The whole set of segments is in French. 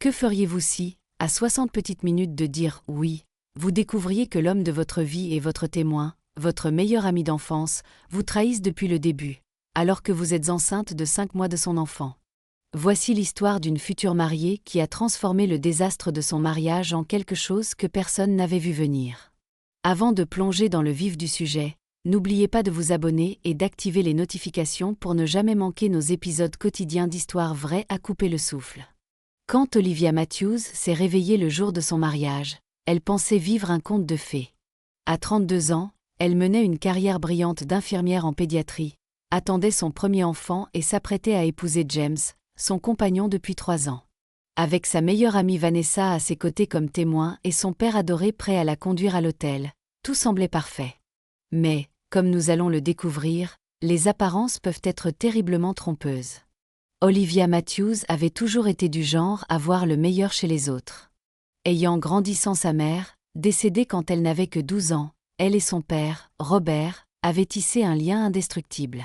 Que feriez-vous si, à 60 petites minutes de dire « oui », vous découvriez que l'homme de votre vie est votre témoin, votre meilleur ami d'enfance, vous trahisse depuis le début, alors que vous êtes enceinte de 5 mois de son enfant? Voici l'histoire d'une future mariée qui a transformé le désastre de son mariage en quelque chose que personne n'avait vu venir. Avant de plonger dans le vif du sujet, n'oubliez pas de vous abonner et d'activer les notifications pour ne jamais manquer nos épisodes quotidiens d'histoires vraies à couper le souffle. Quand Olivia Matthews s'est réveillée le jour de son mariage, elle pensait vivre un conte de fées. À 32 ans, elle menait une carrière brillante d'infirmière en pédiatrie, attendait son premier enfant et s'apprêtait à épouser James, son compagnon depuis 3 ans. Avec sa meilleure amie Vanessa à ses côtés comme témoin et son père adoré prêt à la conduire à l'hôtel, tout semblait parfait. Mais, comme nous allons le découvrir, les apparences peuvent être terriblement trompeuses. Olivia Matthews avait toujours été du genre à voir le meilleur chez les autres. Ayant grandi sans sa mère, décédée quand elle n'avait que 12 ans, elle et son père, Robert, avaient tissé un lien indestructible.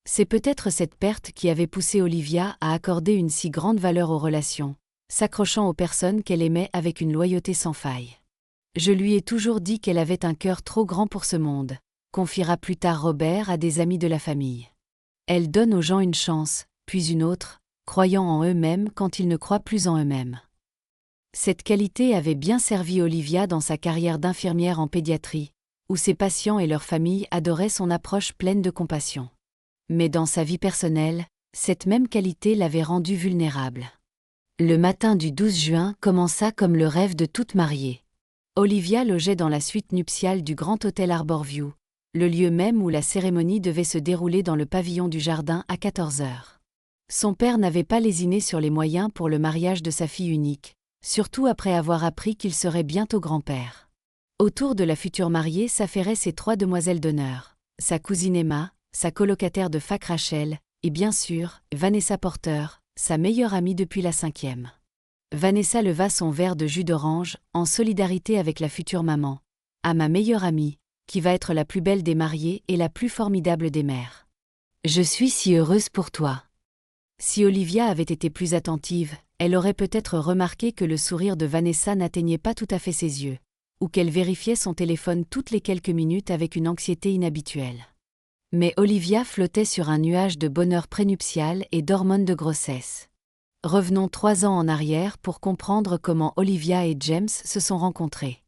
C'est peut-être cette perte qui avait poussé Olivia à accorder une si grande valeur aux relations, s'accrochant aux personnes qu'elle aimait avec une loyauté sans faille. Je lui ai toujours dit qu'elle avait un cœur trop grand pour ce monde, confiera plus tard Robert à des amis de la famille. Elle donne aux gens une chance, puis une autre, croyant en eux-mêmes quand ils ne croient plus en eux-mêmes. Cette qualité avait bien servi Olivia dans sa carrière d'infirmière en pédiatrie, où ses patients et leurs familles adoraient son approche pleine de compassion. Mais dans sa vie personnelle, cette même qualité l'avait rendue vulnérable. Le matin du 12 juin commença comme le rêve de toute mariée. Olivia logeait dans la suite nuptiale du Grand Hôtel Harborview, le lieu même où la cérémonie devait se dérouler dans le pavillon du jardin à 14 heures. Son père n'avait pas lésiné sur les moyens pour le mariage de sa fille unique, surtout après avoir appris qu'il serait bientôt grand-père. Autour de la future mariée s'affairaient ses 3 demoiselles d'honneur, sa cousine Emma, sa colocataire de fac Rachel, et bien sûr, Vanessa Porter, sa meilleure amie depuis la 5e. Vanessa leva son verre de jus d'orange, en solidarité avec la future maman. À ma meilleure amie, qui va être la plus belle des mariées et la plus formidable des mères. Je suis si heureuse pour toi. Si Olivia avait été plus attentive, elle aurait peut-être remarqué que le sourire de Vanessa n'atteignait pas tout à fait ses yeux, ou qu'elle vérifiait son téléphone toutes les quelques minutes avec une anxiété inhabituelle. Mais Olivia flottait sur un nuage de bonheur prénuptial et d'hormones de grossesse. Revenons 3 ans en arrière pour comprendre comment Olivia et James se sont rencontrés.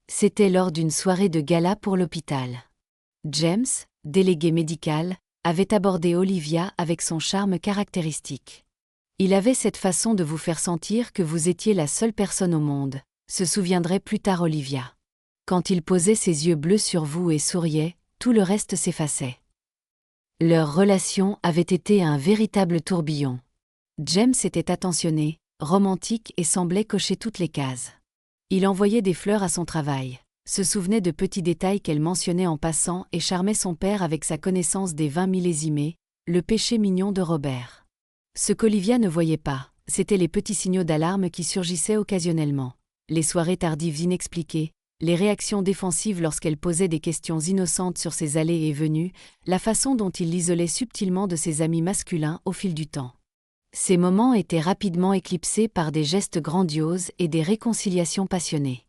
C'était lors d'une soirée de gala pour l'hôpital. James, délégué médical, avait abordé Olivia avec son charme caractéristique. Il avait cette façon de vous faire sentir que vous étiez la seule personne au monde, se souviendrait plus tard Olivia. Quand il posait ses yeux bleus sur vous et souriait, tout le reste s'effaçait. Leur relation avait été un véritable tourbillon. James était attentionné, romantique et semblait cocher toutes les cases. Il envoyait des fleurs à son travail, se souvenait de petits détails qu'elle mentionnait en passant et charmait son père avec sa connaissance des vins millésimés, le péché mignon de Robert. Ce qu'Olivia ne voyait pas, c'étaient les petits signaux d'alarme qui surgissaient occasionnellement, les soirées tardives inexpliquées, les réactions défensives lorsqu'elle posait des questions innocentes sur ses allées et venues, la façon dont il l'isolait subtilement de ses amis masculins au fil du temps. Ces moments étaient rapidement éclipsés par des gestes grandioses et des réconciliations passionnées.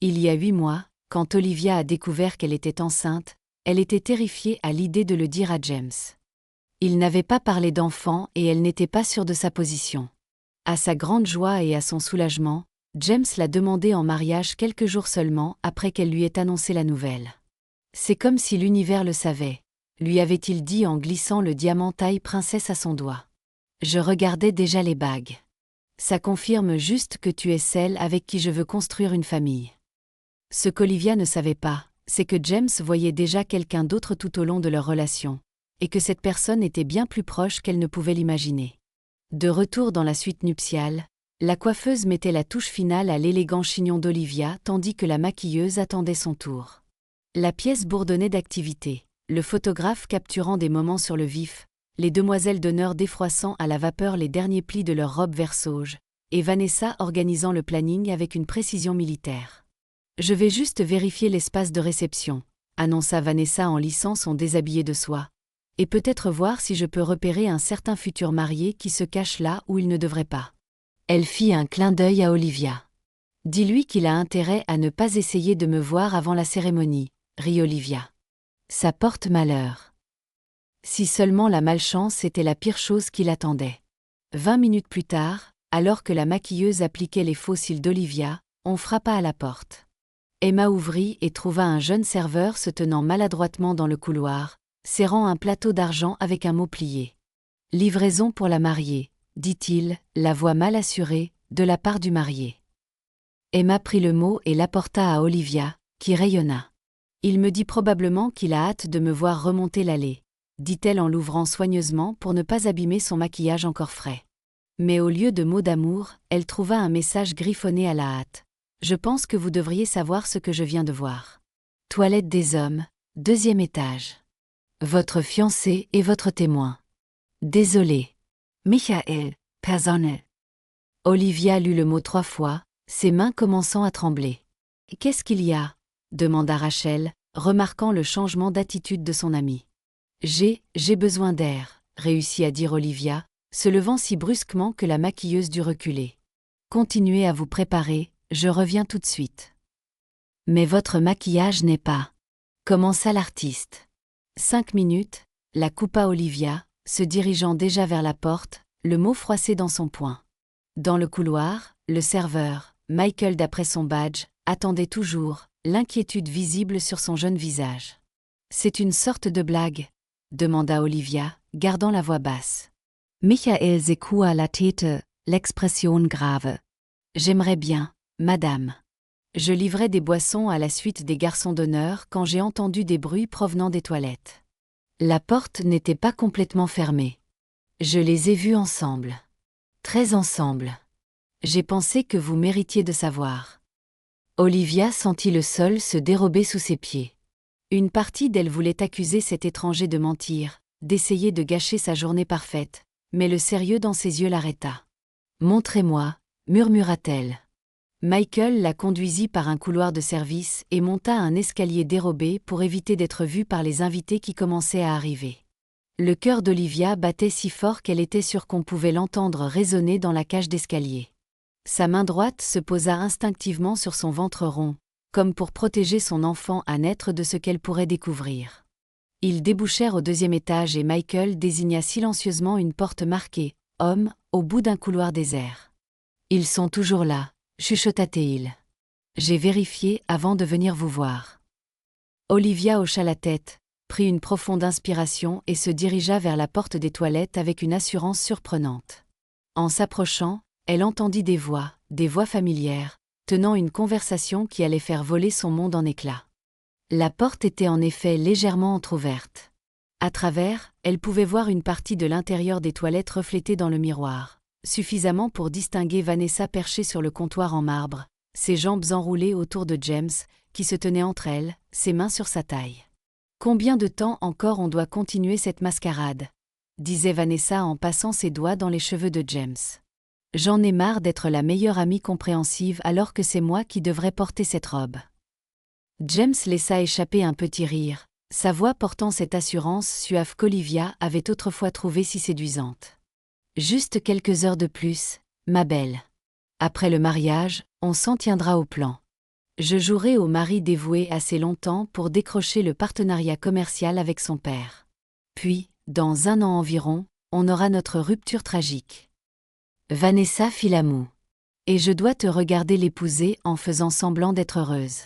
Il y a 8 mois, quand Olivia a découvert qu'elle était enceinte, elle était terrifiée à l'idée de le dire à James. Il n'avait pas parlé d'enfant et elle n'était pas sûre de sa position. À sa grande joie et à son soulagement, James l'a demandé en mariage quelques jours seulement après qu'elle lui ait annoncé la nouvelle. C'est comme si l'univers le savait, lui avait-il dit en glissant le diamant taille princesse à son doigt. Je regardais déjà les bagues. Ça confirme juste que tu es celle avec qui je veux construire une famille. Ce qu'Olivia ne savait pas, c'est que James voyait déjà quelqu'un d'autre tout au long de leur relation, et que cette personne était bien plus proche qu'elle ne pouvait l'imaginer. De retour dans la suite nuptiale, la coiffeuse mettait la touche finale à l'élégant chignon d'Olivia tandis que la maquilleuse attendait son tour. La pièce bourdonnait d'activité, le photographe capturant des moments sur le vif, les demoiselles d'honneur défroissant à la vapeur les derniers plis de leur robe vert sauge, et Vanessa organisant le planning avec une précision militaire. « Je vais juste vérifier l'espace de réception », annonça Vanessa en lissant son déshabillé de soie, « et peut-être voir si je peux repérer un certain futur marié qui se cache là où il ne devrait pas. » Elle fit un clin d'œil à Olivia. Dis-lui qu'il a intérêt à ne pas essayer de me voir avant la cérémonie, rit Olivia. Ça porte malheur. Si seulement la malchance était la pire chose qui l'attendait. 20 minutes plus tard, alors que la maquilleuse appliquait les faux cils d'Olivia, on frappa à la porte. Emma ouvrit et trouva un jeune serveur se tenant maladroitement dans le couloir, serrant un plateau d'argent avec un mot plié. « Livraison pour la mariée », dit-il, la voix mal assurée, de la part du marié. Emma prit le mot et l'apporta à Olivia, qui rayonna. « Il me dit probablement qu'il a hâte de me voir remonter l'allée », dit-elle en l'ouvrant soigneusement pour ne pas abîmer son maquillage encore frais. Mais au lieu de mots d'amour, elle trouva un message griffonné à la hâte. « Je pense que vous devriez savoir ce que je viens de voir. Toilette des hommes, 2e étage. Votre fiancé est votre témoin. Désolé. Michael, Personne. » Olivia lut le mot 3 fois, ses mains commençant à trembler. « Qu'est-ce qu'il y a ?» demanda Rachel, remarquant le changement d'attitude de son amie. « J'ai besoin d'air », réussit à dire Olivia, se levant si brusquement que la maquilleuse dut reculer. « Continuez à vous préparer, je reviens tout de suite. »« Mais votre maquillage n'est pas... » commença l'artiste. 5 minutes, la coupa Olivia, se dirigeant déjà vers la porte, le mot froissé dans son poing. Dans le couloir, le serveur, Michael d'après son badge, attendait toujours, l'inquiétude visible sur son jeune visage. « C'est une sorte de blague ?» demanda Olivia, gardant la voix basse. Michael secoua la tête, l'expression grave. « J'aimerais bien, madame. Je livrais des boissons à la suite des garçons d'honneur quand j'ai entendu des bruits provenant des toilettes. La porte n'était pas complètement fermée. Je les ai vus ensemble. Très ensemble. J'ai pensé que vous méritiez de savoir. » Olivia sentit le sol se dérober sous ses pieds. Une partie d'elle voulait accuser cet étranger de mentir, d'essayer de gâcher sa journée parfaite, mais le sérieux dans ses yeux l'arrêta. « Montrez-moi », murmura-t-elle. Michael la conduisit par un couloir de service et monta un escalier dérobé pour éviter d'être vue par les invités qui commençaient à arriver. Le cœur d'Olivia battait si fort qu'elle était sûre qu'on pouvait l'entendre résonner dans la cage d'escalier. Sa main droite se posa instinctivement sur son ventre rond, comme pour protéger son enfant à naître de ce qu'elle pourrait découvrir. Ils débouchèrent au 2e étage et Michael désigna silencieusement une porte marquée « Homme » au bout d'un couloir désert. « Ils sont toujours là », chuchota-t-il. « J'ai vérifié avant de venir vous voir. » Olivia hocha la tête, prit une profonde inspiration et se dirigea vers la porte des toilettes avec une assurance surprenante. En s'approchant, elle entendit des voix familières, tenant une conversation qui allait faire voler son monde en éclats. La porte était en effet légèrement entr'ouverte. À travers, elle pouvait voir une partie de l'intérieur des toilettes reflétée dans le miroir, suffisamment pour distinguer Vanessa perchée sur le comptoir en marbre, ses jambes enroulées autour de James, qui se tenait entre elles, ses mains sur sa taille. « Combien de temps encore on doit continuer cette mascarade ?» disait Vanessa en passant ses doigts dans les cheveux de James. « J'en ai marre d'être la meilleure amie compréhensive alors que c'est moi qui devrais porter cette robe. » James laissa échapper un petit rire, sa voix portant cette assurance suave qu'Olivia avait autrefois trouvée si séduisante. « Juste quelques heures de plus, ma belle. Après le mariage, on s'en tiendra au plan. Je jouerai au mari dévoué assez longtemps pour décrocher le partenariat commercial avec son père. Puis, dans 1 an environ, on aura notre rupture tragique. » Vanessa fit la moue. « Et je dois te regarder l'épouser en faisant semblant d'être heureuse. »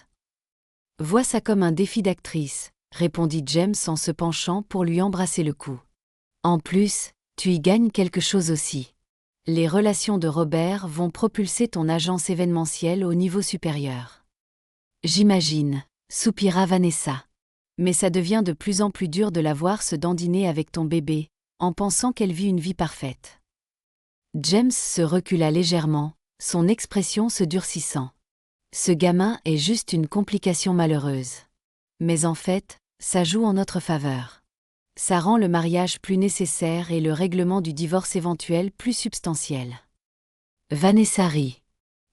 « Vois ça comme un défi d'actrice, » répondit James en se penchant pour lui embrasser le cou. « En plus, tu y gagnes quelque chose aussi. Les relations de Robert vont propulser ton agence événementielle au niveau supérieur. »« J'imagine, » soupira Vanessa. « Mais ça devient de plus en plus dur de la voir se dandiner avec ton bébé, en pensant qu'elle vit une vie parfaite. » James se recula légèrement, son expression se durcissant. Ce gamin est juste une complication malheureuse. Mais en fait, ça joue en notre faveur. Ça rend le mariage plus nécessaire et le règlement du divorce éventuel plus substantiel. Vanessa rit.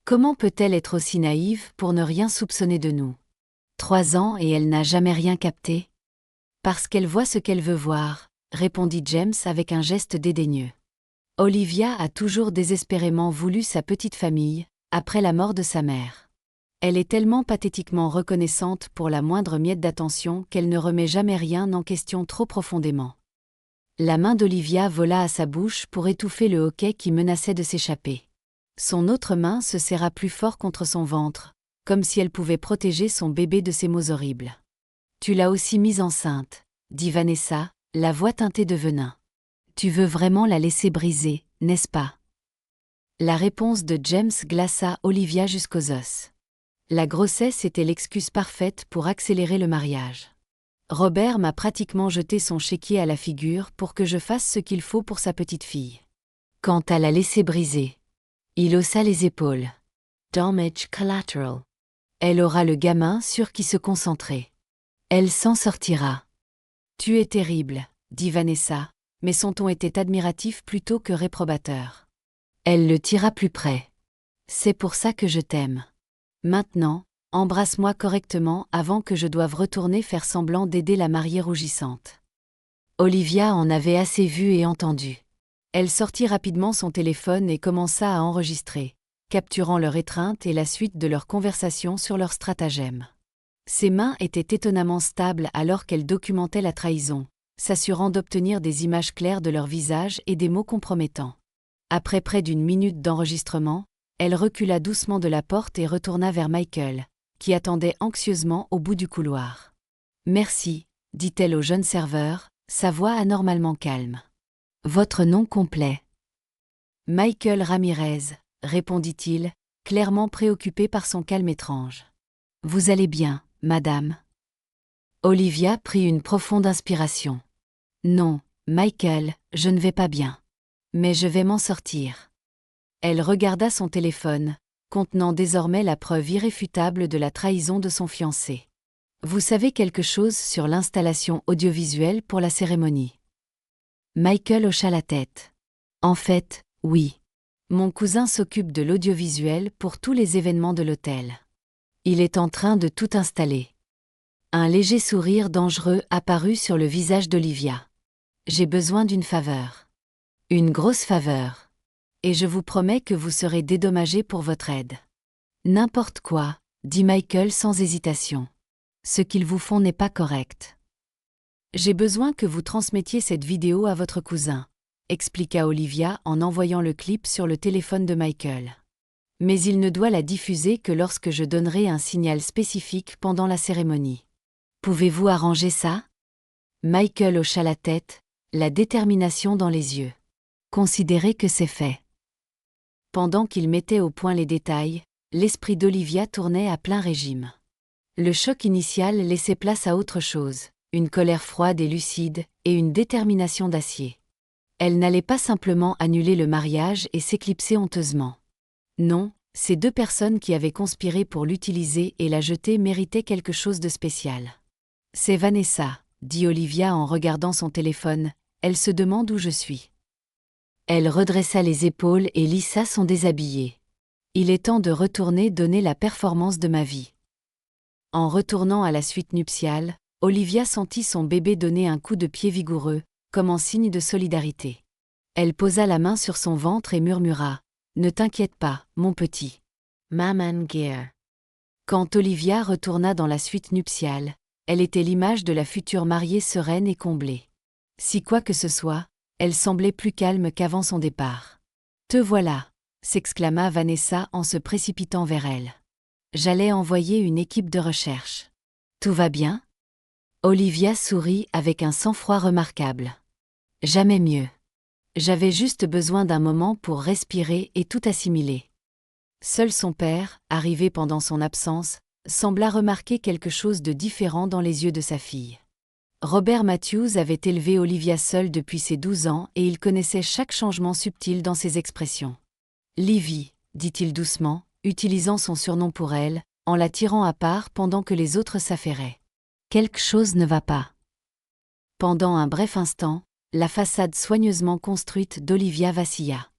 Comment peut-elle être aussi naïve pour ne rien soupçonner de nous? 3 ans et elle n'a jamais rien capté? Parce qu'elle voit ce qu'elle veut voir, répondit James avec un geste dédaigneux. Olivia a toujours désespérément voulu sa petite famille, après la mort de sa mère. Elle est tellement pathétiquement reconnaissante pour la moindre miette d'attention qu'elle ne remet jamais rien en question trop profondément. La main d'Olivia vola à sa bouche pour étouffer le hoquet qui menaçait de s'échapper. Son autre main se serra plus fort contre son ventre, comme si elle pouvait protéger son bébé de ces mots horribles. « Tu l'as aussi mise enceinte », dit Vanessa, la voix teintée de venin. « Tu veux vraiment la laisser briser, n'est-ce pas ?» La réponse de James glaça Olivia jusqu'aux os. La grossesse était l'excuse parfaite pour accélérer le mariage. Robert m'a pratiquement jeté son chéquier à la figure pour que je fasse ce qu'il faut pour sa petite fille. Quant à la laisser briser, il haussa les épaules. Damage collateral. Elle aura le gamin sur qui se concentrer. Elle s'en sortira. Tu es terrible, dit Vanessa, mais son ton était admiratif plutôt que réprobateur. Elle le tira plus près. C'est pour ça que je t'aime. Maintenant, embrasse-moi correctement avant que je doive retourner faire semblant d'aider la mariée rougissante. Olivia en avait assez vu et entendu. Elle sortit rapidement son téléphone et commença à enregistrer, capturant leur étreinte et la suite de leur conversation sur leur stratagème. Ses mains étaient étonnamment stables alors qu'elle documentait la trahison, s'assurant d'obtenir des images claires de leur visage et des mots compromettants. Après près d'une minute d'enregistrement, elle recula doucement de la porte et retourna vers Michael, qui attendait anxieusement au bout du couloir. « Merci, dit-elle au jeune serveur, sa voix anormalement calme. « Votre nom complet ?» « Michael Ramirez », répondit-il, clairement préoccupé par son calme étrange. « Vous allez bien, madame ?» Olivia prit une profonde inspiration. « Non, Michael, je ne vais pas bien. Mais je vais m'en sortir. » Elle regarda son téléphone, contenant désormais la preuve irréfutable de la trahison de son fiancé. « Vous savez quelque chose sur l'installation audiovisuelle pour la cérémonie ?» Michael hocha la tête. « En fait, oui. Mon cousin s'occupe de l'audiovisuel pour tous les événements de l'hôtel. Il est en train de tout installer. » Un léger sourire dangereux apparut sur le visage d'Olivia. « J'ai besoin d'une faveur. Une grosse faveur. Et je vous promets que vous serez dédommagé pour votre aide. »« N'importe quoi, » dit Michael sans hésitation. « Ce qu'ils vous font n'est pas correct. »« J'ai besoin que vous transmettiez cette vidéo à votre cousin, » expliqua Olivia en envoyant le clip sur le téléphone de Michael. « Mais il ne doit la diffuser que lorsque je donnerai un signal spécifique pendant la cérémonie. Pouvez-vous arranger ça ?» Michael hocha la tête, la détermination dans les yeux. « Considérez que c'est fait. » Pendant qu'il mettait au point les détails, l'esprit d'Olivia tournait à plein régime. Le choc initial laissait place à autre chose, une colère froide et lucide, et une détermination d'acier. Elle n'allait pas simplement annuler le mariage et s'éclipser honteusement. Non, ces deux personnes qui avaient conspiré pour l'utiliser et la jeter méritaient quelque chose de spécial. « C'est Vanessa, » dit Olivia en regardant son téléphone, « elle se demande où je suis. » Elle redressa les épaules et lissa son déshabillé. « Il est temps de retourner donner la performance de ma vie. » En retournant à la suite nuptiale, Olivia sentit son bébé donner un coup de pied vigoureux, comme en signe de solidarité. Elle posa la main sur son ventre et murmura « Ne t'inquiète pas, mon petit. Maman Gear. » Quand Olivia retourna dans la suite nuptiale, elle était l'image de la future mariée sereine et comblée. Si quoi que ce soit, elle semblait plus calme qu'avant son départ. « Te voilà !» s'exclama Vanessa en se précipitant vers elle. « J'allais envoyer une équipe de recherche. Tout va bien ?» Olivia sourit avec un sang-froid remarquable. « Jamais mieux. J'avais juste besoin d'un moment pour respirer et tout assimiler. » Seul son père, arrivé pendant son absence, sembla remarquer quelque chose de différent dans les yeux de sa fille. Robert Matthews avait élevé Olivia seule depuis ses 12 ans et il connaissait chaque changement subtil dans ses expressions. « Livy », dit-il doucement, utilisant son surnom pour elle, en la tirant à part pendant que les autres s'affairaient. « Quelque chose ne va pas. » Pendant un bref instant, la façade soigneusement construite d'Olivia vacilla.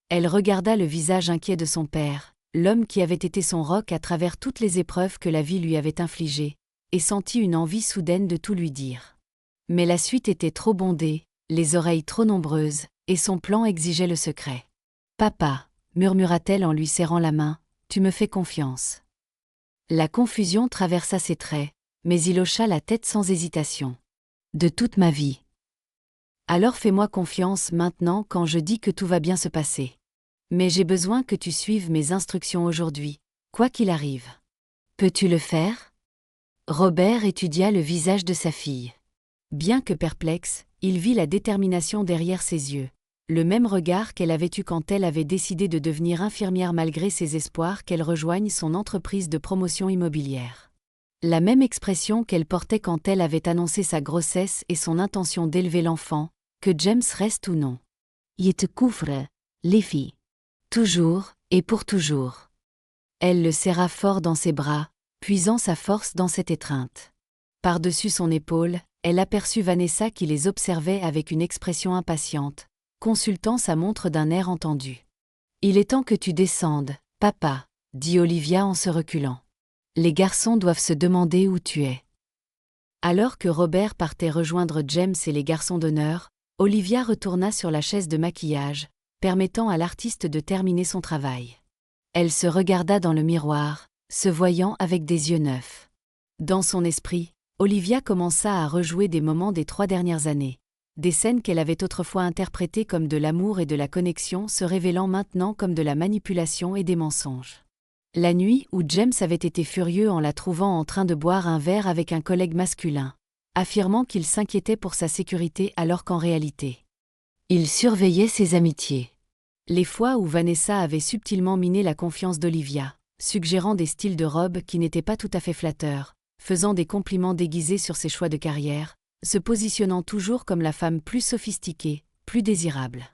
Elle regarda le visage inquiet de son père, l'homme qui avait été son roc à travers toutes les épreuves que la vie lui avait infligées, et sentit une envie soudaine de tout lui dire. Mais la suite était trop bondée, les oreilles trop nombreuses, et son plan exigeait le secret. « Papa » murmura-t-elle en lui serrant la main, « tu me fais confiance. » La confusion traversa ses traits, mais il hocha la tête sans hésitation. « De toute ma vie. » « Alors fais-moi confiance maintenant quand je dis que tout va bien se passer. Mais j'ai besoin que tu suives mes instructions aujourd'hui, quoi qu'il arrive. » « Peux-tu le faire ?» Robert étudia le visage de sa fille. Bien que perplexe, il vit la détermination derrière ses yeux, le même regard qu'elle avait eu quand elle avait décidé de devenir infirmière malgré ses espoirs qu'elle rejoigne son entreprise de promotion immobilière. La même expression qu'elle portait quand elle avait annoncé sa grossesse et son intention d'élever l'enfant, que James reste ou non. « Il te couvre, les filles. Toujours, et pour toujours. » Elle le serra fort dans ses bras, puisant sa force dans cette étreinte. Par-dessus son épaule, elle aperçut Vanessa qui les observait avec une expression impatiente, consultant sa montre d'un air entendu. « Il est temps que tu descendes, papa, » dit Olivia en se reculant. « Les garçons doivent se demander où tu es. » Alors que Robert partait rejoindre James et les garçons d'honneur, Olivia retourna sur la chaise de maquillage, permettant à l'artiste de terminer son travail. Elle se regarda dans le miroir, se voyant avec des yeux neufs. Dans son esprit, Olivia commença à rejouer des moments des 3 dernières années. Des scènes qu'elle avait autrefois interprétées comme de l'amour et de la connexion se révélant maintenant comme de la manipulation et des mensonges. La nuit où James avait été furieux en la trouvant en train de boire un verre avec un collègue masculin, affirmant qu'il s'inquiétait pour sa sécurité alors qu'en réalité, il surveillait ses amitiés. Les fois où Vanessa avait subtilement miné la confiance d'Olivia, suggérant des styles de robe qui n'étaient pas tout à fait flatteurs, faisant des compliments déguisés sur ses choix de carrière, se positionnant toujours comme la femme plus sophistiquée, plus désirable.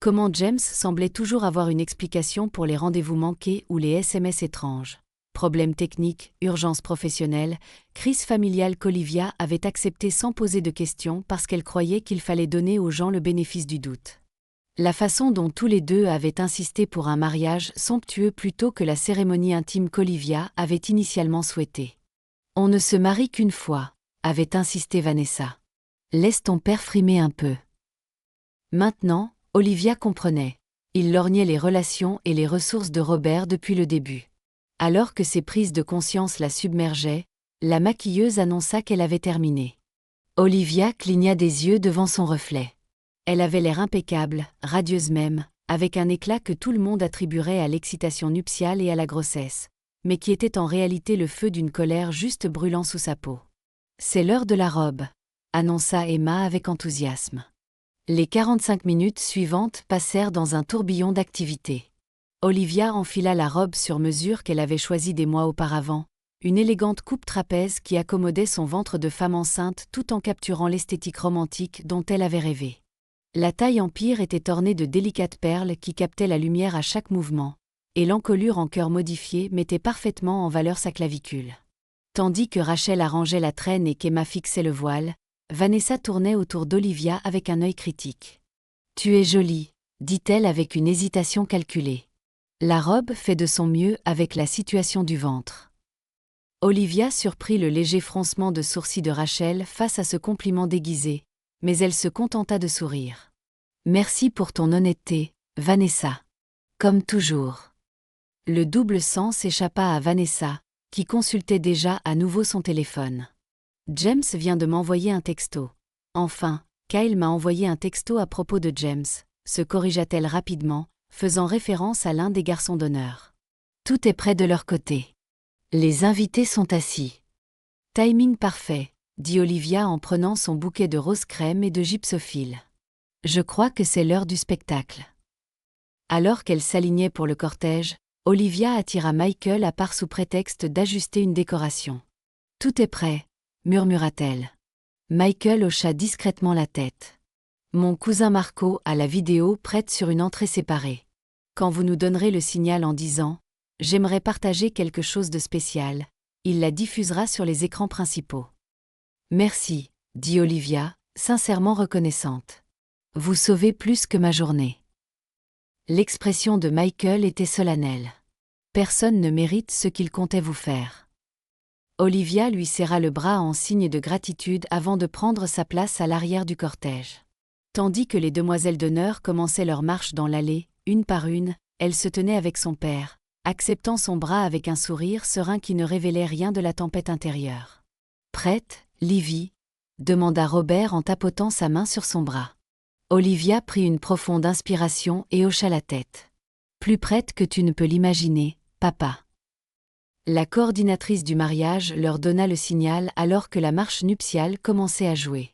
Comment James semblait toujours avoir une explication pour les rendez-vous manqués ou les SMS étranges. Problèmes techniques, urgences professionnelles, crise familiale qu'Olivia avait accepté sans poser de questions parce qu'elle croyait qu'il fallait donner aux gens le bénéfice du doute. La façon dont tous les deux avaient insisté pour un mariage somptueux plutôt que la cérémonie intime qu'Olivia avait initialement souhaitée. « On ne se marie qu'une fois », avait insisté Vanessa. « Laisse ton père frimer un peu. » Maintenant, Olivia comprenait. Il lorgnait les relations et les ressources de Robert depuis le début. Alors que ses prises de conscience la submergeaient, la maquilleuse annonça qu'elle avait terminé. Olivia cligna des yeux devant son reflet. Elle avait l'air impeccable, radieuse même, avec un éclat que tout le monde attribuerait à l'excitation nuptiale et à la grossesse, mais qui était en réalité le feu d'une colère juste brûlant sous sa peau. « C'est l'heure de la robe », annonça Emma avec enthousiasme. Les 45 minutes suivantes passèrent dans un tourbillon d'activités. Olivia enfila la robe sur mesure qu'elle avait choisie des mois auparavant, une élégante coupe trapèze qui accommodait son ventre de femme enceinte tout en capturant l'esthétique romantique dont elle avait rêvé. La taille empire était ornée de délicates perles qui captaient la lumière à chaque mouvement, et l'encolure en cœur modifié mettait parfaitement en valeur sa clavicule. Tandis que Rachel arrangeait la traîne et qu'Emma fixait le voile, Vanessa tournait autour d'Olivia avec un œil critique. « Tu es jolie », dit-elle avec une hésitation calculée. La robe fait de son mieux avec la situation du ventre. Olivia surprit le léger froncement de sourcils de Rachel face à ce compliment déguisé, mais elle se contenta de sourire. « Merci pour ton honnêteté, Vanessa. Comme toujours. » Le double sens échappa à Vanessa, qui consultait déjà à nouveau son téléphone. « James vient de m'envoyer un texto. Enfin, Kyle m'a envoyé un texto à propos de James », se corrigea-t-elle rapidement, faisant référence à l'un des garçons d'honneur. « Tout est prêt de leur côté. Les invités sont assis. »« Timing parfait », dit Olivia en prenant son bouquet de roses crème et de gypsophile. « Je crois que c'est l'heure du spectacle. » Alors qu'elle s'alignait pour le cortège, Olivia attira Michael à part sous prétexte d'ajuster une décoration. « Tout est prêt », murmura-t-elle. Michael hocha discrètement la tête. « Mon cousin Marco a la vidéo prête sur une entrée séparée. Quand vous nous donnerez le signal en disant « J'aimerais partager quelque chose de spécial », il la diffusera sur les écrans principaux. « Merci », dit Olivia, sincèrement reconnaissante. « Vous sauvez plus que ma journée. » L'expression de Michael était solennelle. Personne ne mérite ce qu'il comptait vous faire. Olivia lui serra le bras en signe de gratitude avant de prendre sa place à l'arrière du cortège. Tandis que les demoiselles d'honneur commençaient leur marche dans l'allée, une par une, elle se tenait avec son père, acceptant son bras avec un sourire serein qui ne révélait rien de la tempête intérieure. « Prête, Livy ?» demanda Robert en tapotant sa main sur son bras. Olivia prit une profonde inspiration et hocha la tête. « Plus prête que tu ne peux l'imaginer, papa. » La coordinatrice du mariage leur donna le signal alors que la marche nuptiale commençait à jouer.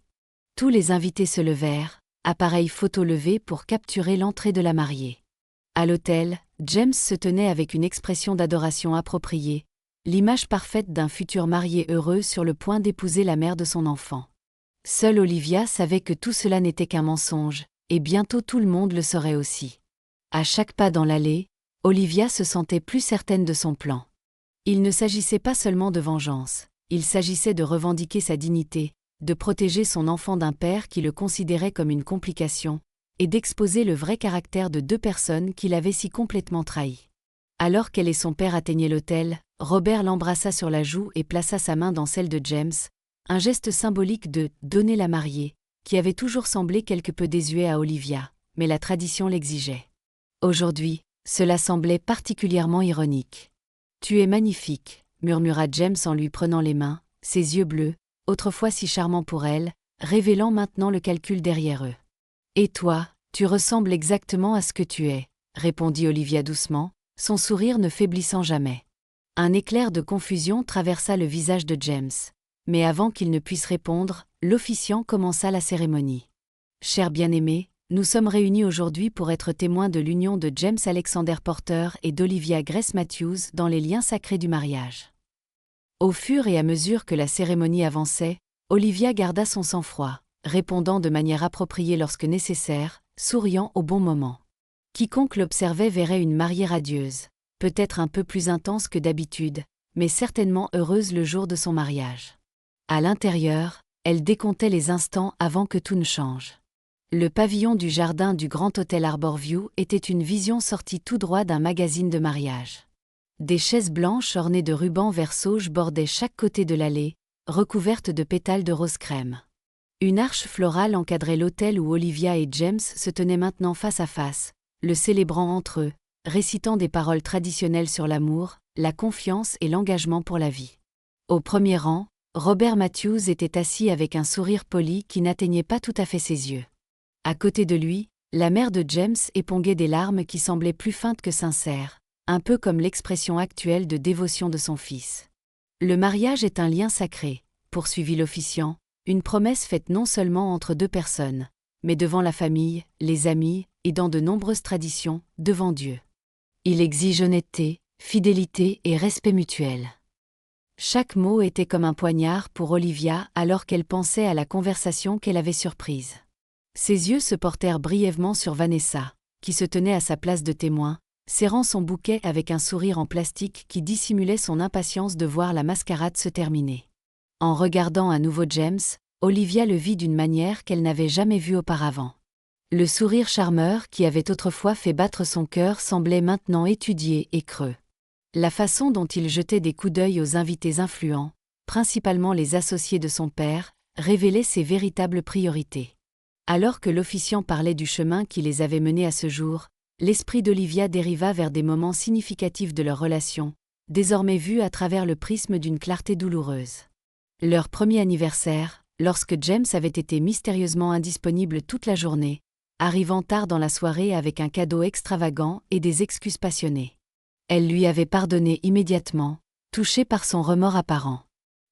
Tous les invités se levèrent, appareil photo levé pour capturer l'entrée de la mariée. À l'autel, James se tenait avec une expression d'adoration appropriée, l'image parfaite d'un futur marié heureux sur le point d'épouser la mère de son enfant. Seule Olivia savait que tout cela n'était qu'un mensonge, et bientôt tout le monde le saurait aussi. À chaque pas dans l'allée, Olivia se sentait plus certaine de son plan. Il ne s'agissait pas seulement de vengeance, il s'agissait de revendiquer sa dignité, de protéger son enfant d'un père qui le considérait comme une complication, et d'exposer le vrai caractère de deux personnes qui l'avaient si complètement trahi. Alors qu'elle et son père atteignaient l'autel, Robert l'embrassa sur la joue et plaça sa main dans celle de James, un geste symbolique de « donner la mariée », qui avait toujours semblé quelque peu désuet à Olivia, mais la tradition l'exigeait. Aujourd'hui, cela semblait particulièrement ironique. « Tu es magnifique », murmura James en lui prenant les mains, ses yeux bleus, autrefois si charmants pour elle, révélant maintenant le calcul derrière eux. « Et toi, tu ressembles exactement à ce que tu es », répondit Olivia doucement, son sourire ne faiblissant jamais. Un éclair de confusion traversa le visage de James. Mais avant qu'il ne puisse répondre, l'officiant commença la cérémonie. « Cher bien-aimé, nous sommes réunis aujourd'hui pour être témoins de l'union de James Alexander Porter et d'Olivia Grace Matthews dans les liens sacrés du mariage. » Au fur et à mesure que la cérémonie avançait, Olivia garda son sang-froid, répondant de manière appropriée lorsque nécessaire, souriant au bon moment. Quiconque l'observait verrait une mariée radieuse, peut-être un peu plus intense que d'habitude, mais certainement heureuse le jour de son mariage. À l'intérieur, elle décomptait les instants avant que tout ne change. Le pavillon du jardin du Grand Hôtel Harborview était une vision sortie tout droit d'un magazine de mariage. Des chaises blanches ornées de rubans vert sauge bordaient chaque côté de l'allée, recouvertes de pétales de rose crème. Une arche florale encadrait l'autel où Olivia et James se tenaient maintenant face à face, le célébrant entre eux, récitant des paroles traditionnelles sur l'amour, la confiance et l'engagement pour la vie. Au premier rang, Robert Matthews était assis avec un sourire poli qui n'atteignait pas tout à fait ses yeux. À côté de lui, la mère de James éponguait des larmes qui semblaient plus feintes que sincères, un peu comme l'expression actuelle de dévotion de son fils. « Le mariage est un lien sacré », poursuivit l'officiant, une promesse faite non seulement entre deux personnes, mais devant la famille, les amis, et dans de nombreuses traditions, devant Dieu. Il exige honnêteté, fidélité et respect mutuel. Chaque mot était comme un poignard pour Olivia alors qu'elle pensait à la conversation qu'elle avait surprise. Ses yeux se portèrent brièvement sur Vanessa, qui se tenait à sa place de témoin, serrant son bouquet avec un sourire en plastique qui dissimulait son impatience de voir la mascarade se terminer. En regardant à nouveau James, Olivia le vit d'une manière qu'elle n'avait jamais vue auparavant. Le sourire charmeur qui avait autrefois fait battre son cœur semblait maintenant étudié et creux. La façon dont il jetait des coups d'œil aux invités influents, principalement les associés de son père, révélait ses véritables priorités. Alors que l'officiant parlait du chemin qui les avait menés à ce jour, l'esprit d'Olivia dériva vers des moments significatifs de leur relation, désormais vus à travers le prisme d'une clarté douloureuse. Leur premier anniversaire, lorsque James avait été mystérieusement indisponible toute la journée, arrivant tard dans la soirée avec un cadeau extravagant et des excuses passionnées. Elle lui avait pardonné immédiatement, touchée par son remords apparent.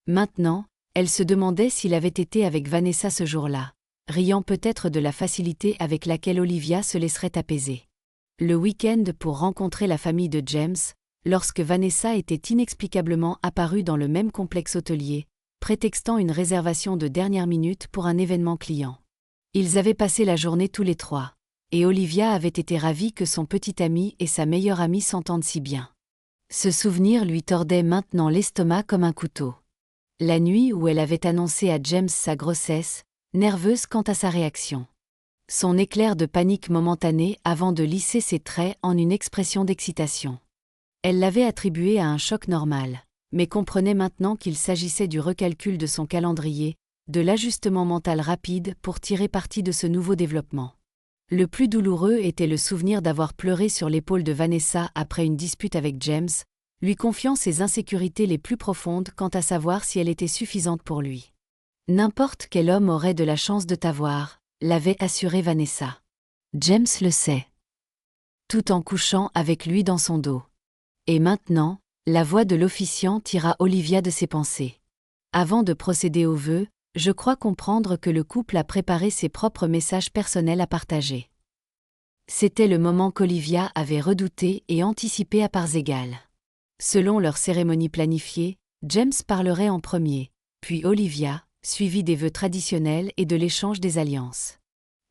Maintenant, elle se demandait s'il avait été avec Vanessa ce jour-là, riant peut-être de la facilité avec laquelle Olivia se laisserait apaiser. Le week-end pour rencontrer la famille de James, lorsque Vanessa était inexplicablement apparue dans le même complexe hôtelier, prétextant une réservation de dernière minute pour un événement client. Ils avaient passé la journée tous les trois, et Olivia avait été ravie que son petit ami et sa meilleure amie s'entendent si bien. Ce souvenir lui tordait maintenant l'estomac comme un couteau. La nuit où elle avait annoncé à James sa grossesse, nerveuse quant à sa réaction. Son éclair de panique momentanée avant de lisser ses traits en une expression d'excitation. Elle l'avait attribué à un choc normal, mais comprenait maintenant qu'il s'agissait du recalcul de son calendrier, de l'ajustement mental rapide pour tirer parti de ce nouveau développement. Le plus douloureux était le souvenir d'avoir pleuré sur l'épaule de Vanessa après une dispute avec James, lui confiant ses insécurités les plus profondes quant à savoir si elle était suffisante pour lui. N'importe quel homme aurait de la chance de t'avoir, l'avait assuré Vanessa. James le sait. Tout en couchant avec lui dans son dos. Et maintenant, la voix de l'officiant tira Olivia de ses pensées. Avant de procéder aux vœux, je crois comprendre que le couple a préparé ses propres messages personnels à partager. C'était le moment qu'Olivia avait redouté et anticipé à parts égales. Selon leur cérémonie planifiée, James parlerait en premier, puis Olivia, suivi des vœux traditionnels et de l'échange des alliances.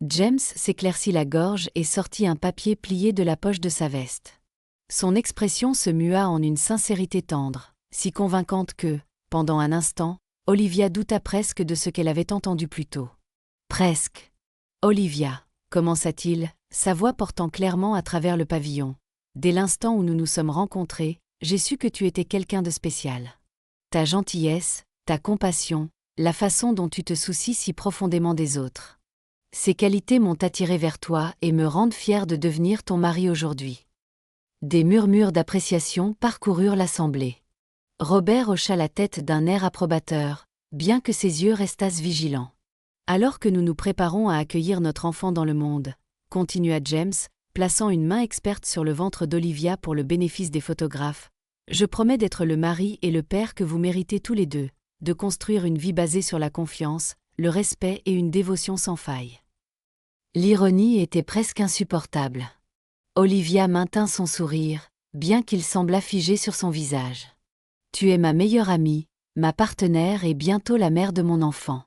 James s'éclaircit la gorge et sortit un papier plié de la poche de sa veste. Son expression se mua en une sincérité tendre, si convaincante que, pendant un instant, Olivia douta presque de ce qu'elle avait entendu plus tôt. Presque. Olivia, commença-t-il, sa voix portant clairement à travers le pavillon. Dès l'instant où nous nous sommes rencontrés, j'ai su que tu étais quelqu'un de spécial. Ta gentillesse, ta compassion, la façon dont tu te soucies si profondément des autres. Ces qualités m'ont attiré vers toi et me rendent fière de devenir ton mari aujourd'hui. Des murmures d'appréciation parcoururent l'assemblée. Robert hocha la tête d'un air approbateur, bien que ses yeux restassent vigilants. Alors que nous nous préparons à accueillir notre enfant dans le monde, continua James, plaçant une main experte sur le ventre d'Olivia pour le bénéfice des photographes, je promets d'être le mari et le père que vous méritez tous les deux, de construire une vie basée sur la confiance, le respect et une dévotion sans faille. L'ironie était presque insupportable. Olivia maintint son sourire, bien qu'il semblât figé sur son visage. Tu es ma meilleure amie, ma partenaire et bientôt la mère de mon enfant.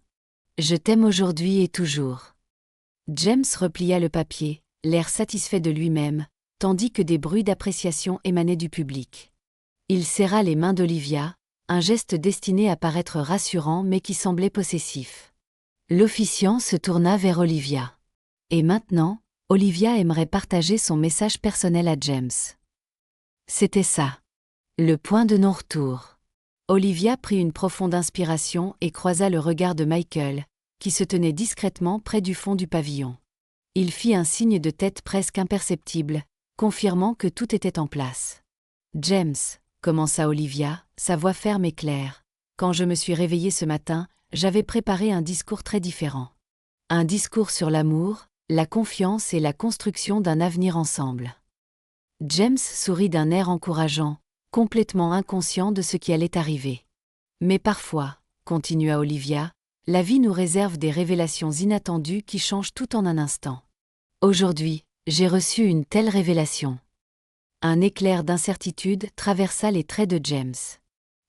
Je t'aime aujourd'hui et toujours. James replia le papier, l'air satisfait de lui-même, tandis que des bruits d'appréciation émanaient du public. Il serra les mains d'Olivia, un geste destiné à paraître rassurant mais qui semblait possessif. L'officiant se tourna vers Olivia. Et maintenant, Olivia aimerait partager son message personnel à James. C'était ça. Le point de non-retour. Olivia prit une profonde inspiration et croisa le regard de Michael, qui se tenait discrètement près du fond du pavillon. Il fit un signe de tête presque imperceptible, confirmant que tout était en place. James, commença Olivia, sa voix ferme et claire. Quand je me suis réveillée ce matin, j'avais préparé un discours très différent. Un discours sur l'amour, la confiance et la construction d'un avenir ensemble. James sourit d'un air encourageant, complètement inconscient de ce qui allait arriver. Mais parfois, continua Olivia, la vie nous réserve des révélations inattendues qui changent tout en un instant. Aujourd'hui, j'ai reçu une telle révélation. Un éclair d'incertitude traversa les traits de James.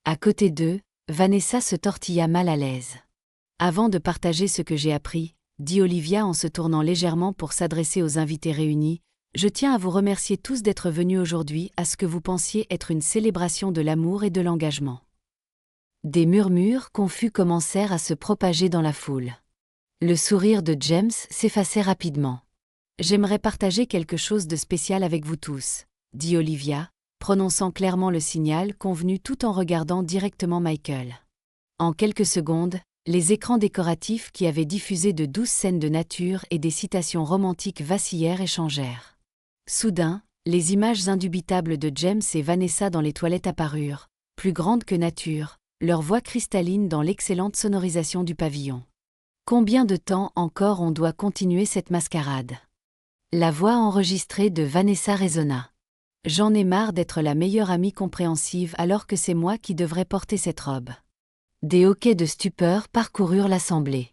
À côté d'eux, Vanessa se tortilla mal à l'aise. Avant de partager ce que j'ai appris, dit Olivia en se tournant légèrement pour s'adresser aux invités réunis, je tiens à vous remercier tous d'être venus aujourd'hui à ce que vous pensiez être une célébration de l'amour et de l'engagement. Des murmures confus commencèrent à se propager dans la foule. Le sourire de James s'effaçait rapidement. J'aimerais partager quelque chose de spécial avec vous tous, dit Olivia, prononçant clairement le signal convenu tout en regardant directement Michael. En quelques secondes, les écrans décoratifs qui avaient diffusé de douces scènes de nature et des citations romantiques vacillèrent et changèrent. Soudain, les images indubitables de James et Vanessa dans les toilettes apparurent, plus grandes que nature, leur voix cristalline dans l'excellente sonorisation du pavillon. Combien de temps encore on doit continuer cette mascarade? La voix enregistrée de Vanessa résonna. J'en ai marre d'être la meilleure amie compréhensive alors que c'est moi qui devrais porter cette robe. Des hoquets de stupeur parcoururent l'assemblée.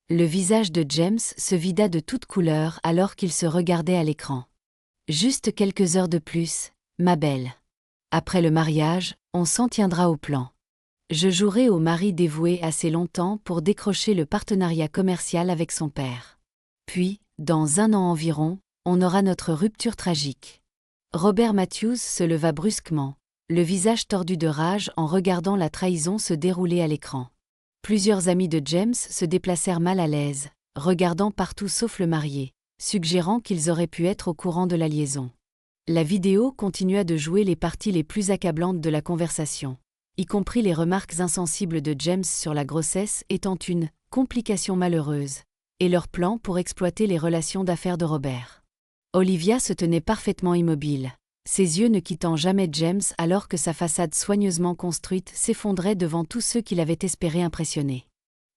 Le visage de James se vida de toutes couleurs alors qu'il se regardait à l'écran. Juste quelques heures de plus, ma belle. Après le mariage, on s'en tiendra au plan. Je jouerai au mari dévoué assez longtemps pour décrocher le partenariat commercial avec son père. Puis, dans 1 an environ, on aura notre rupture tragique. Robert Matthews se leva brusquement, le visage tordu de rage en regardant la trahison se dérouler à l'écran. Plusieurs amis de James se déplacèrent mal à l'aise, regardant partout sauf le marié, suggérant qu'ils auraient pu être au courant de la liaison. La vidéo continua de jouer les parties les plus accablantes de la conversation, y compris les remarques insensibles de James sur la grossesse étant une complications malheureuses, et leur plan pour exploiter les relations d'affaires de Robert. Olivia se tenait parfaitement immobile, ses yeux ne quittant jamais James alors que sa façade soigneusement construite s'effondrait devant tous ceux qui l'avaient espéré impressionner.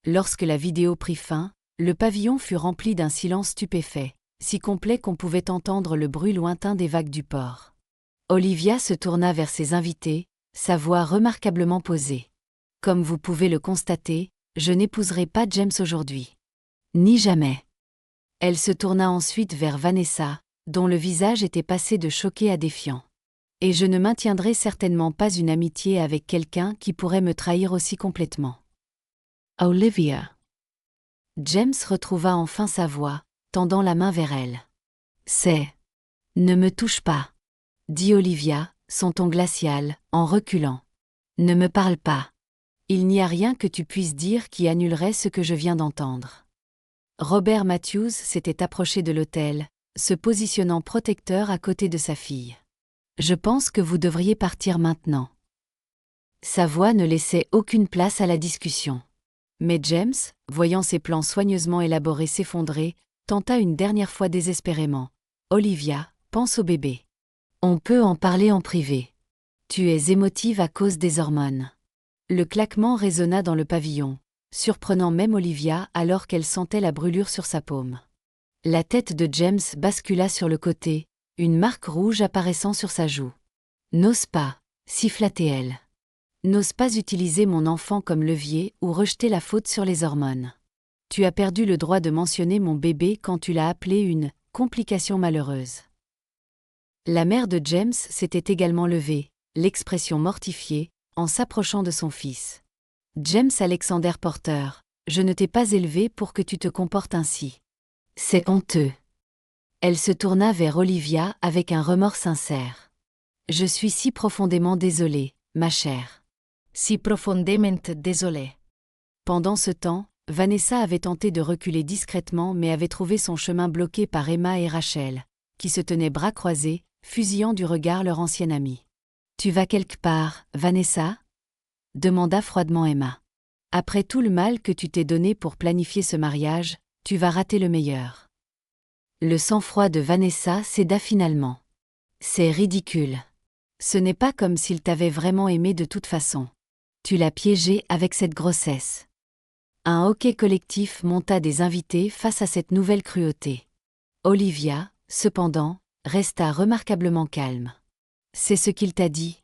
Lorsque la vidéo prit fin, le pavillon fut rempli d'un silence stupéfait, si complet qu'on pouvait entendre le bruit lointain des vagues du port. Olivia se tourna vers ses invités, sa voix remarquablement posée. « Comme vous pouvez le constater, je n'épouserai pas James aujourd'hui. Ni jamais. » Elle se tourna ensuite vers Vanessa, dont le visage était passé de choqué à défiant. « Et je ne maintiendrai certainement pas une amitié avec quelqu'un qui pourrait me trahir aussi complètement. » Olivia. James retrouva enfin sa voix, tendant la main vers elle. « C'est... Ne me touche pas, » dit Olivia, son ton glacial, en reculant. « Ne me parle pas. Il n'y a rien que tu puisses dire qui annulerait ce que je viens d'entendre. » Robert Matthews s'était approché de l'autel, se positionnant protecteur à côté de sa fille. « Je pense que vous devriez partir maintenant. » Sa voix ne laissait aucune place à la discussion. Mais James, voyant ses plans soigneusement élaborés s'effondrer, tenta une dernière fois désespérément. « Olivia, pense au bébé. On peut en parler en privé. Tu es émotive à cause des hormones. » Le claquement résonna dans le pavillon, surprenant même Olivia alors qu'elle sentait la brûlure sur sa paume. La tête de James bascula sur le côté, une marque rouge apparaissant sur sa joue. « N'ose pas, siffla-t-elle. N'ose pas utiliser mon enfant comme levier ou rejeter la faute sur les hormones. Tu as perdu le droit de mentionner mon bébé quand tu l'as appelé une « complication malheureuse ». La mère de James s'était également levée, l'expression mortifiée, en s'approchant de son fils. « James Alexander Porter, je ne t'ai pas élevé pour que tu te comportes ainsi. C'est honteux. » Elle se tourna vers Olivia avec un remords sincère. « Je suis si profondément désolée, ma chère. Si profondément désolée. » Pendant ce temps, Vanessa avait tenté de reculer discrètement mais avait trouvé son chemin bloqué par Emma et Rachel, qui se tenaient bras croisés, fusillant du regard leur ancienne amie. « Tu vas quelque part, Vanessa ?» demanda froidement Emma. « Après tout le mal que tu t'es donné pour planifier ce mariage, tu vas rater le meilleur. » Le sang-froid de Vanessa céda finalement. « C'est ridicule. Ce n'est pas comme s'il t'avait vraiment aimé de toute façon. Tu l'as piégé avec cette grossesse. » Un hoquet collectif monta des invités face à cette nouvelle cruauté. Olivia, cependant, resta remarquablement calme. « C'est ce qu'il t'a dit ?»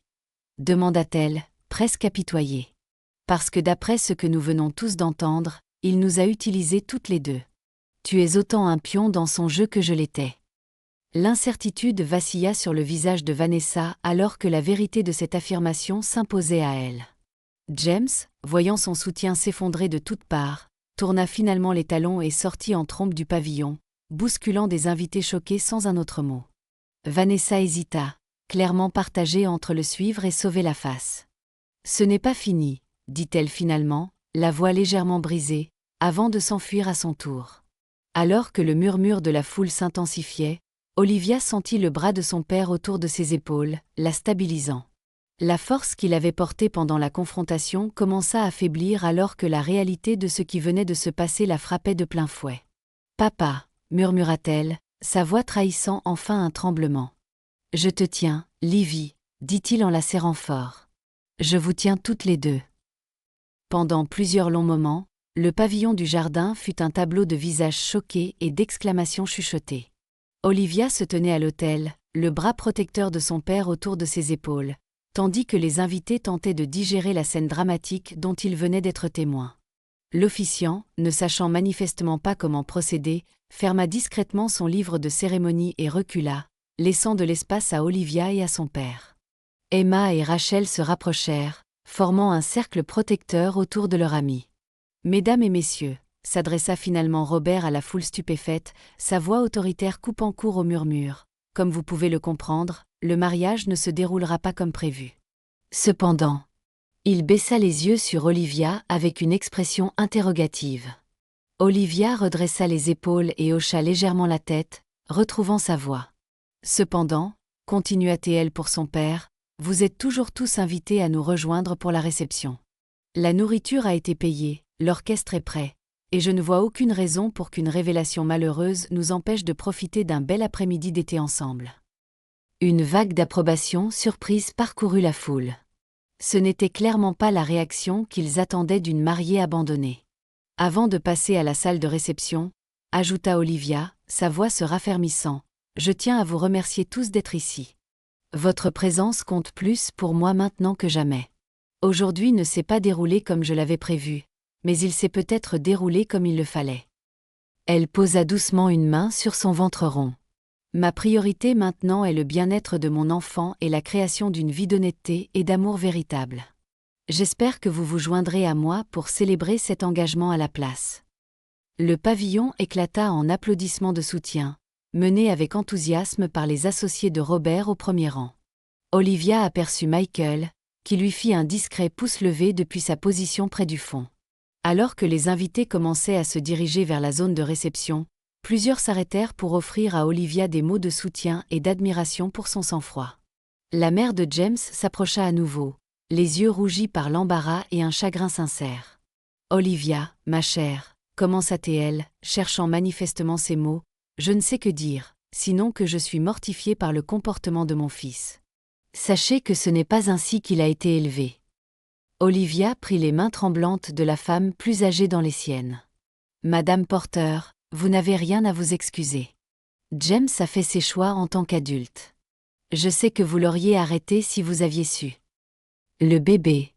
demanda-t-elle, presque apitoyée. « Parce que d'après ce que nous venons tous d'entendre, il nous a utilisés toutes les deux. Tu es autant un pion dans son jeu que je l'étais. » L'incertitude vacilla sur le visage de Vanessa alors que la vérité de cette affirmation s'imposait à elle. James, voyant son soutien s'effondrer de toutes parts, tourna finalement les talons et sortit en trombe du pavillon, bousculant des invités choqués sans un autre mot. Vanessa hésita, clairement partagée entre le suivre et sauver la face. « Ce n'est pas fini, » dit-elle finalement, la voix légèrement brisée, avant de s'enfuir à son tour. Alors que le murmure de la foule s'intensifiait, Olivia sentit le bras de son père autour de ses épaules, la stabilisant. La force qu'il avait portée pendant la confrontation commença à faiblir alors que la réalité de ce qui venait de se passer la frappait de plein fouet. « Papa » murmura-t-elle, sa voix trahissant enfin un tremblement. « Je te tiens, Livy » dit-il en la serrant fort. « Je vous tiens toutes les deux. » Pendant plusieurs longs moments, le pavillon du jardin fut un tableau de visages choqués et d'exclamations chuchotées. Olivia se tenait à l'autel, le bras protecteur de son père autour de ses épaules, tandis que les invités tentaient de digérer la scène dramatique dont ils venaient d'être témoins. L'officiant, ne sachant manifestement pas comment procéder, ferma discrètement son livre de cérémonie et recula, laissant de l'espace à Olivia et à son père. Emma et Rachel se rapprochèrent, formant un cercle protecteur autour de leur ami. « Mesdames et messieurs », s'adressa finalement Robert à la foule stupéfaite, sa voix autoritaire coupant court au murmure. « Comme vous pouvez le comprendre, le mariage ne se déroulera pas comme prévu. » Cependant, il baissa les yeux sur Olivia avec une expression interrogative. Olivia redressa les épaules et hocha légèrement la tête, retrouvant sa voix. « Cependant, continua-t-elle pour son père, vous êtes toujours tous invités à nous rejoindre pour la réception. La nourriture a été payée, l'orchestre est prêt, et je ne vois aucune raison pour qu'une révélation malheureuse nous empêche de profiter d'un bel après-midi d'été ensemble. Une vague d'approbation surprise parcourut la foule. Ce n'était clairement pas la réaction qu'ils attendaient d'une mariée abandonnée. Avant de passer à la salle de réception, ajouta Olivia, sa voix se raffermissant, « Je tiens à vous remercier tous d'être ici. Votre présence compte plus pour moi maintenant que jamais. Aujourd'hui ne s'est pas déroulé comme je l'avais prévu, mais il s'est peut-être déroulé comme il le fallait. » Elle posa doucement une main sur son ventre rond. « Ma priorité maintenant est le bien-être de mon enfant et la création d'une vie d'honnêteté et d'amour véritable. J'espère que vous vous joindrez à moi pour célébrer cet engagement à la place. » Le pavillon éclata en applaudissements de soutien, menés avec enthousiasme par les associés de Robert au premier rang. Olivia aperçut Michael, qui lui fit un discret pouce levé depuis sa position près du fond. Alors que les invités commençaient à se diriger vers la zone de réception, plusieurs s'arrêtèrent pour offrir à Olivia des mots de soutien et d'admiration pour son sang-froid. La mère de James s'approcha à nouveau, les yeux rougis par l'embarras et un chagrin sincère. « Olivia, ma chère, commença-t-elle, cherchant manifestement ses mots, « je ne sais que dire, sinon que je suis mortifiée par le comportement de mon fils. Sachez que ce n'est pas ainsi qu'il a été élevé. » Olivia prit les mains tremblantes de la femme plus âgée dans les siennes. « Madame Porter, vous n'avez rien à vous excuser. James a fait ses choix en tant qu'adulte. Je sais que vous l'auriez arrêté si vous aviez su. » « Le bébé, »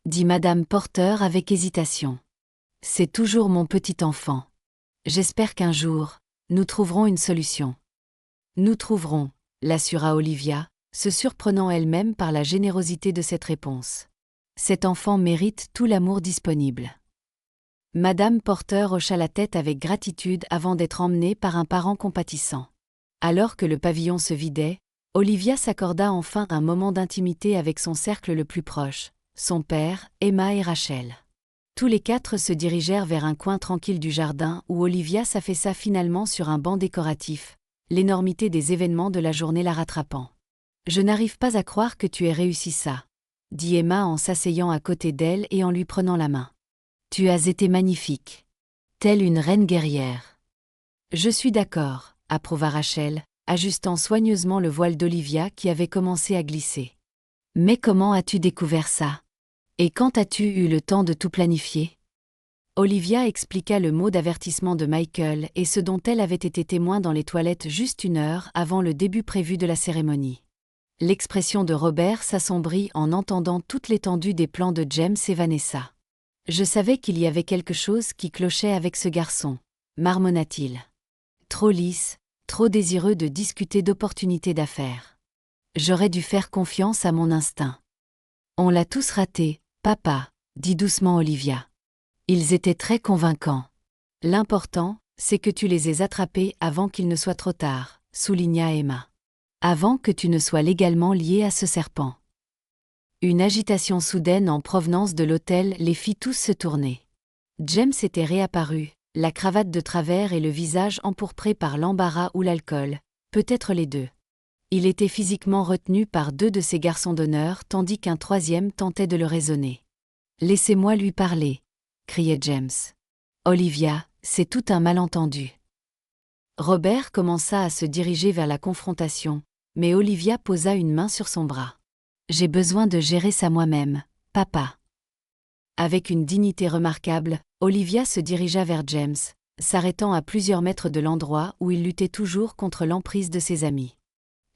dit Madame Porter avec hésitation. « C'est toujours mon petit enfant. J'espère qu'un jour, nous trouverons une solution. »« Nous trouverons, » l'assura Olivia, se surprenant elle-même par la générosité de cette réponse. Cet enfant mérite tout l'amour disponible. Madame Porter hocha la tête avec gratitude avant d'être emmenée par un parent compatissant. Alors que le pavillon se vidait, Olivia s'accorda enfin un moment d'intimité avec son cercle le plus proche, son père, Emma et Rachel. Tous les quatre se dirigèrent vers un coin tranquille du jardin où Olivia s'affaissa finalement sur un banc décoratif, l'énormité des événements de la journée la rattrapant. « Je n'arrive pas à croire que tu aies réussi ça, » dit Emma en s'asseyant à côté d'elle et en lui prenant la main. « Tu as été magnifique. Telle une reine guerrière. »« Je suis d'accord, » approuva Rachel, ajustant soigneusement le voile d'Olivia qui avait commencé à glisser. « Mais comment as-tu découvert ça? Et quand as-tu eu le temps de tout planifier ?» Olivia expliqua le mot d'avertissement de Michael et ce dont elle avait été témoin dans les toilettes juste 1 heure avant le début prévu de la cérémonie. L'expression de Robert s'assombrit en entendant toute l'étendue des plans de James et Vanessa. « Je savais qu'il y avait quelque chose qui clochait avec ce garçon, » marmonna-t-il. « Trop lisse, trop désireux de discuter d'opportunités d'affaires. J'aurais dû faire confiance à mon instinct. »« On l'a tous raté, papa, » dit doucement Olivia. « Ils étaient très convaincants. L'important, c'est que tu les aies attrapés avant qu'il ne soit trop tard, » souligna Emma. « Avant que tu ne sois légalement lié à ce serpent. » Une agitation soudaine en provenance de l'hôtel les fit tous se tourner. James était réapparu, la cravate de travers et le visage empourpré par l'embarras ou l'alcool, peut-être les deux. Il était physiquement retenu par 2 de ses garçons d'honneur tandis qu'un troisième tentait de le raisonner. « Laissez-moi lui parler » criait James. « Olivia, c'est tout un malentendu. » Robert commença à se diriger vers la confrontation, mais Olivia posa une main sur son bras. « J'ai besoin de gérer ça moi-même, papa. » Avec une dignité remarquable, Olivia se dirigea vers James, s'arrêtant à plusieurs mètres de l'endroit où il luttait toujours contre l'emprise de ses amis.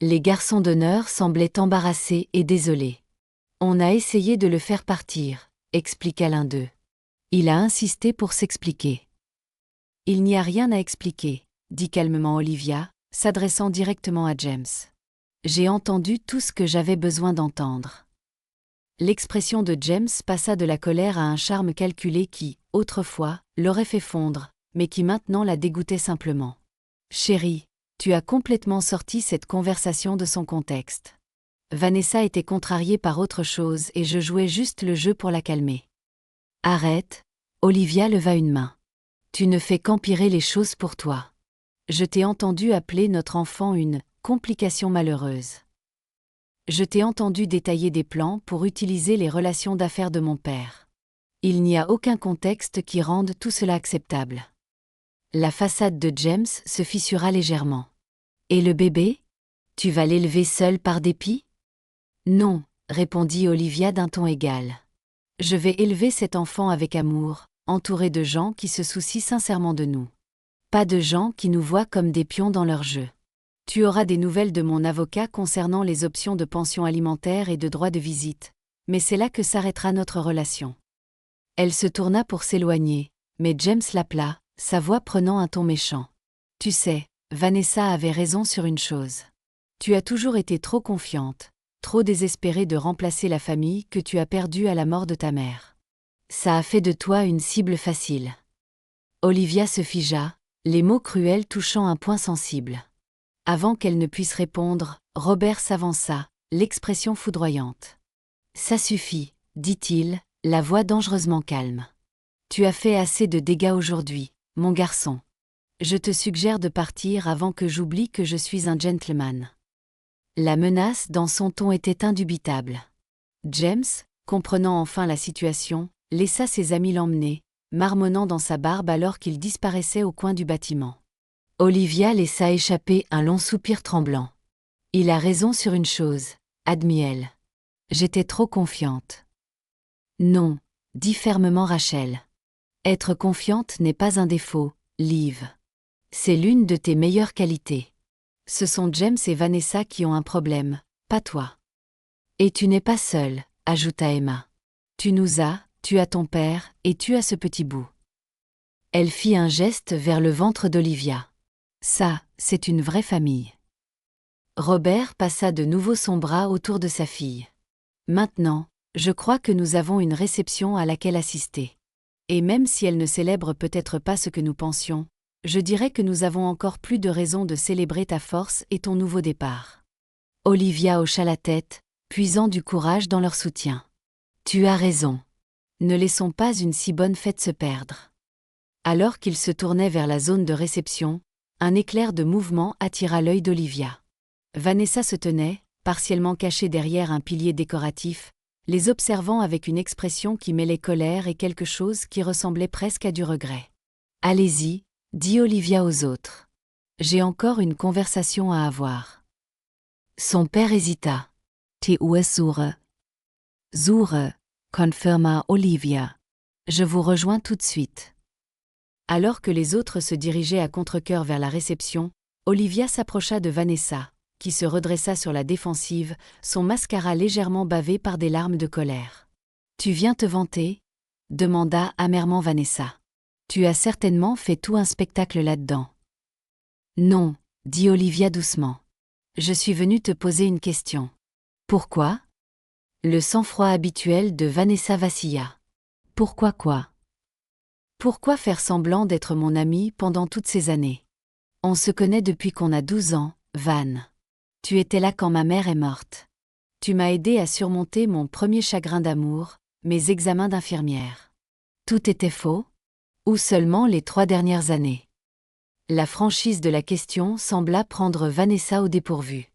Les garçons d'honneur semblaient embarrassés et désolés. « On a essayé de le faire partir, » expliqua l'un d'eux. Il a insisté pour s'expliquer. « Il n'y a rien à expliquer, » dit calmement Olivia, s'adressant directement à James. « J'ai entendu tout ce que j'avais besoin d'entendre. » L'expression de James passa de la colère à un charme calculé qui, autrefois, l'aurait fait fondre, mais qui maintenant la dégoûtait simplement. « Chérie, tu as complètement sorti cette conversation de son contexte. Vanessa était contrariée par autre chose et je jouais juste le jeu pour la calmer. »« Arrête !» Olivia leva une main. « Tu ne fais qu'empirer les choses pour toi. Je t'ai entendu appeler notre enfant une « complication malheureuse ». Je t'ai entendu détailler des plans pour utiliser les relations d'affaires de mon père. Il n'y a aucun contexte qui rende tout cela acceptable. La façade de James se fissura légèrement. Et le bébé? Tu vas l'élever seul par dépit? Non, répondit Olivia d'un ton égal. Je vais élever cet enfant avec amour, entouré de gens qui se soucient sincèrement de nous. Pas de gens qui nous voient comme des pions dans leur jeu. Tu auras des nouvelles de mon avocat concernant les options de pension alimentaire et de droit de visite, mais c'est là que s'arrêtera notre relation. Elle se tourna pour s'éloigner, mais James l'appela, sa voix prenant un ton méchant. Tu sais, Vanessa avait raison sur une chose. Tu as toujours été trop confiante, trop désespérée de remplacer la famille que tu as perdue à la mort de ta mère. Ça a fait de toi une cible facile. Olivia se figea, les mots cruels touchant un point sensible. Avant qu'elle ne puisse répondre, Robert s'avança, l'expression foudroyante. Ça suffit, dit-il, la voix dangereusement calme. Tu as fait assez de dégâts aujourd'hui, mon garçon. Je te suggère de partir avant que j'oublie que je suis un gentleman. La menace dans son ton était indubitable. James, comprenant enfin la situation, laissa ses amis l'emmener, marmonnant dans sa barbe alors qu'il disparaissait au coin du bâtiment. Olivia laissa échapper un long soupir tremblant. Il a raison sur une chose, admit-elle. J'étais trop confiante. Non, dit fermement Rachel. Être confiante n'est pas un défaut, Liv. C'est l'une de tes meilleures qualités. Ce sont James et Vanessa qui ont un problème, pas toi. Et tu n'es pas seule, ajouta Emma. Tu as ton père, et tu as ce petit bout. Elle fit un geste vers le ventre d'Olivia. Ça, c'est une vraie famille. Robert passa de nouveau son bras autour de sa fille. Maintenant, je crois que nous avons une réception à laquelle assister. Et même si elle ne célèbre peut-être pas ce que nous pensions, je dirais que nous avons encore plus de raisons de célébrer ta force et ton nouveau départ. Olivia hocha la tête, puisant du courage dans leur soutien. Tu as raison. Ne laissons pas une si bonne fête se perdre. Alors qu'ils se tournaient vers la zone de réception, un éclair de mouvement attira l'œil d'Olivia. Vanessa se tenait, partiellement cachée derrière un pilier décoratif, les observant avec une expression qui mêlait colère et quelque chose qui ressemblait presque à du regret. « Allez-y », dit Olivia aux autres. « J'ai encore une conversation à avoir. » Son père hésita. « Te Ursure. Sure, confirma Olivia. Je vous rejoins tout de suite. » Alors que les autres se dirigeaient à contre-cœur vers la réception, Olivia s'approcha de Vanessa, qui se redressa sur la défensive, son mascara légèrement bavé par des larmes de colère. « Tu viens te vanter ?» demanda amèrement Vanessa. « Tu as certainement fait tout un spectacle là-dedans. »« Non, » dit Olivia doucement. « Je suis venue te poser une question. »« Pourquoi ?» Le sang-froid habituel de Vanessa vacilla. « Pourquoi quoi ?» Pourquoi faire semblant d'être mon amie pendant toutes ces années? On se connaît depuis qu'on a 12 ans, Van. Tu étais là quand ma mère est morte. Tu m'as aidé à surmonter mon premier chagrin d'amour, mes examens d'infirmière. Tout était faux? Ou seulement les 3 dernières années? La franchise de la question sembla prendre Vanessa au dépourvu.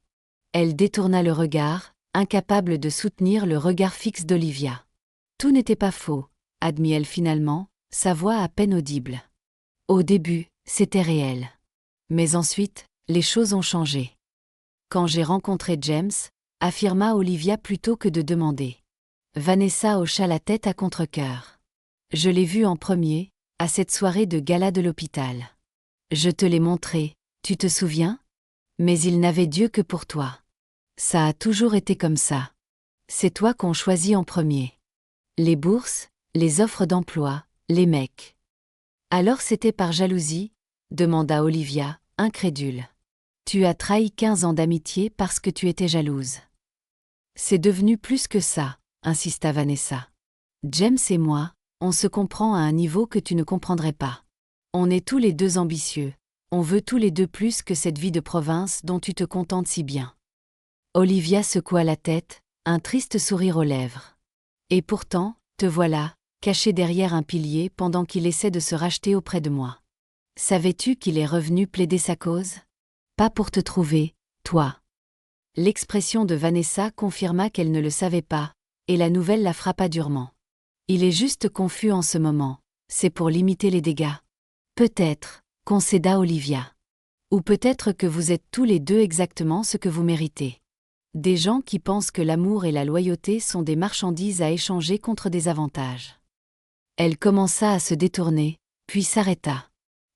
Elle détourna le regard, incapable de soutenir le regard fixe d'Olivia. Tout n'était pas faux, admit-elle finalement, sa voix à peine audible. Au début, c'était réel. Mais ensuite, les choses ont changé. Quand j'ai rencontré James, affirma Olivia plutôt que de demander. Vanessa hocha la tête à contre-cœur. Je l'ai vu en premier, à cette soirée de gala de l'hôpital. Je te l'ai montré, tu te souviens? Mais il n'avait Dieu que pour toi. Ça a toujours été comme ça. C'est toi qu'on choisit en premier. Les bourses, les offres d'emploi, les mecs. Alors c'était par jalousie? Demanda Olivia, incrédule. Tu as trahi 15 ans d'amitié parce que tu étais jalouse. C'est devenu plus que ça, insista Vanessa. James et moi, on se comprend à un niveau que tu ne comprendrais pas. On est tous les deux ambitieux, on veut tous les deux plus que cette vie de province dont tu te contentes si bien. Olivia secoua la tête, un triste sourire aux lèvres. Et pourtant, te voilà, caché derrière un pilier pendant qu'il essaie de se racheter auprès de moi. Savais-tu qu'il est revenu plaider sa cause? Pas pour te trouver, toi. L'expression de Vanessa confirma qu'elle ne le savait pas, et la nouvelle la frappa durement. Il est juste confus en ce moment. C'est pour limiter les dégâts. Peut-être, concéda Olivia. Ou peut-être que vous êtes tous les deux exactement ce que vous méritez. Des gens qui pensent que l'amour et la loyauté sont des marchandises à échanger contre des avantages. Elle commença à se détourner, puis s'arrêta.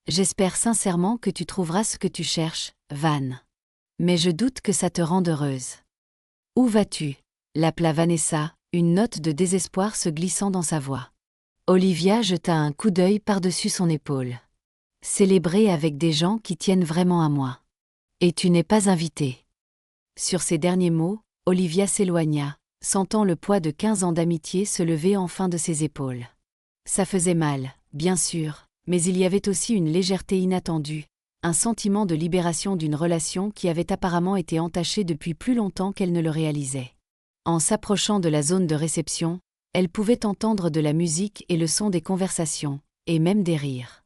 J'espère sincèrement que tu trouveras ce que tu cherches, Van. Mais je doute que ça te rende heureuse. Où vas-tu? L'appela Vanessa, une note de désespoir se glissant dans sa voix. Olivia jeta un coup d'œil par-dessus son épaule. Célébrer avec des gens qui tiennent vraiment à moi. Et tu n'es pas invité. Sur ces derniers mots, Olivia s'éloigna, sentant le poids de 15 ans d'amitié se lever enfin de ses épaules. Ça faisait mal, bien sûr, mais il y avait aussi une légèreté inattendue, un sentiment de libération d'une relation qui avait apparemment été entachée depuis plus longtemps qu'elle ne le réalisait. En s'approchant de la zone de réception, elle pouvait entendre de la musique et le son des conversations, et même des rires.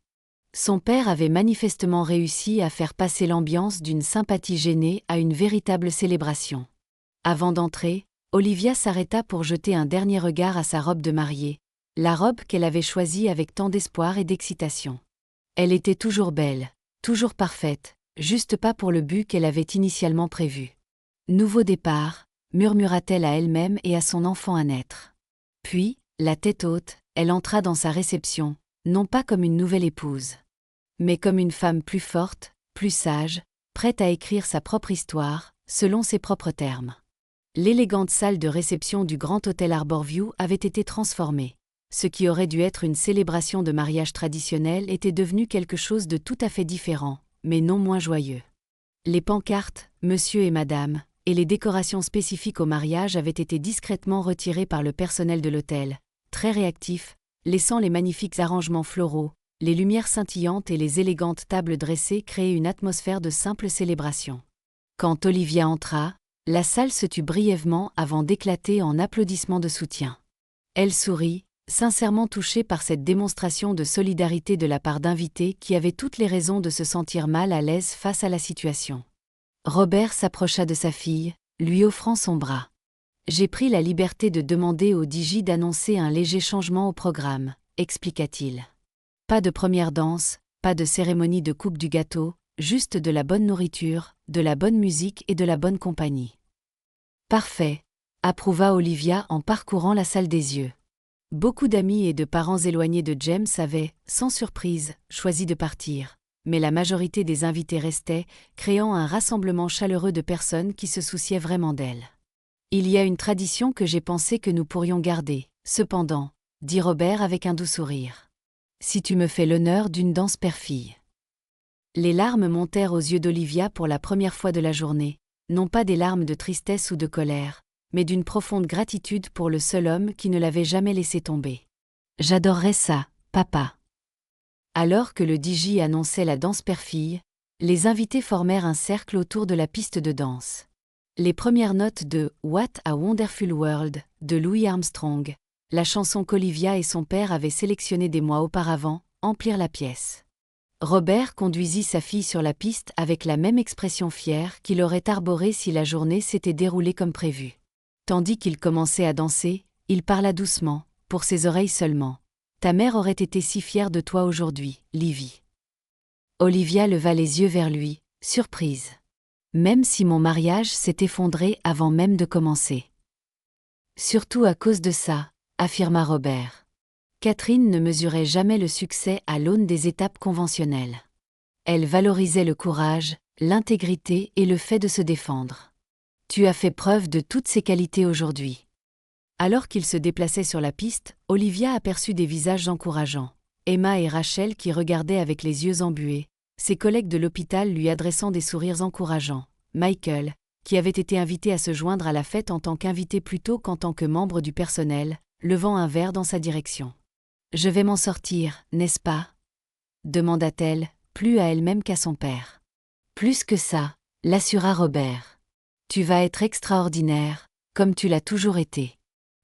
Son père avait manifestement réussi à faire passer l'ambiance d'une sympathie gênée à une véritable célébration. Avant d'entrer, Olivia s'arrêta pour jeter un dernier regard à sa robe de mariée, la robe qu'elle avait choisie avec tant d'espoir et d'excitation. Elle était toujours belle, toujours parfaite, juste pas pour le but qu'elle avait initialement prévu. Nouveau départ, murmura-t-elle à elle-même et à son enfant à naître. Puis, la tête haute, elle entra dans sa réception, non pas comme une nouvelle épouse, mais comme une femme plus forte, plus sage, prête à écrire sa propre histoire, selon ses propres termes. L'élégante salle de réception du Grand Hôtel Harborview avait été transformée. Ce qui aurait dû être une célébration de mariage traditionnel était devenu quelque chose de tout à fait différent, mais non moins joyeux. Les pancartes, monsieur et madame, et les décorations spécifiques au mariage avaient été discrètement retirées par le personnel de l'hôtel, très réactif, laissant les magnifiques arrangements floraux, les lumières scintillantes et les élégantes tables dressées créer une atmosphère de simple célébration. Quand Olivia entra, la salle se tut brièvement avant d'éclater en applaudissements de soutien. Elle sourit, sincèrement touchée par cette démonstration de solidarité de la part d'invités qui avaient toutes les raisons de se sentir mal à l'aise face à la situation. Robert s'approcha de sa fille, lui offrant son bras. « J'ai pris la liberté de demander au DJ d'annoncer un léger changement au programme », expliqua-t-il. Pas de première danse, pas de cérémonie de coupe du gâteau, juste de la bonne nourriture, de la bonne musique et de la bonne compagnie. « Parfait », approuva Olivia en parcourant la salle des yeux. Beaucoup d'amis et de parents éloignés de James avaient, sans surprise, choisi de partir, mais la majorité des invités restaient, créant un rassemblement chaleureux de personnes qui se souciaient vraiment d'elle. « Il y a une tradition que j'ai pensé que nous pourrions garder, cependant, » dit Robert avec un doux sourire. « Si tu me fais l'honneur d'une danse père-fille. » Les larmes montèrent aux yeux d'Olivia pour la première fois de la journée, non pas des larmes de tristesse ou de colère, mais d'une profonde gratitude pour le seul homme qui ne l'avait jamais laissé tomber. « J'adorerais ça, papa. » Alors que le DJ annonçait la danse père-fille, les invités formèrent un cercle autour de la piste de danse. Les premières notes de « What a Wonderful World » de Louis Armstrong, la chanson qu'Olivia et son père avaient sélectionnée des mois auparavant, emplirent la pièce. Robert conduisit sa fille sur la piste avec la même expression fière qu'il aurait arborée si la journée s'était déroulée comme prévu. Tandis qu'il commençait à danser, il parla doucement, pour ses oreilles seulement. « Ta mère aurait été si fière de toi aujourd'hui, Livy. » Olivia leva les yeux vers lui, surprise. « Même si mon mariage s'est effondré avant même de commencer. »« Surtout à cause de ça, » affirma Robert. Catherine ne mesurait jamais le succès à l'aune des étapes conventionnelles. Elle valorisait le courage, l'intégrité et le fait de se défendre. Tu as fait preuve de toutes ces qualités aujourd'hui. Alors qu'il se déplaçait sur la piste, Olivia aperçut des visages encourageants. Emma et Rachel qui regardaient avec les yeux embués, ses collègues de l'hôpital lui adressant des sourires encourageants. Michael, qui avait été invité à se joindre à la fête en tant qu'invité plutôt qu'en tant que membre du personnel, levant un verre dans sa direction. « Je vais m'en sortir, n'est-ce pas ?» demanda-t-elle, plus à elle-même qu'à son père. « Plus que ça, » l'assura Robert. « Tu vas être extraordinaire, comme tu l'as toujours été. »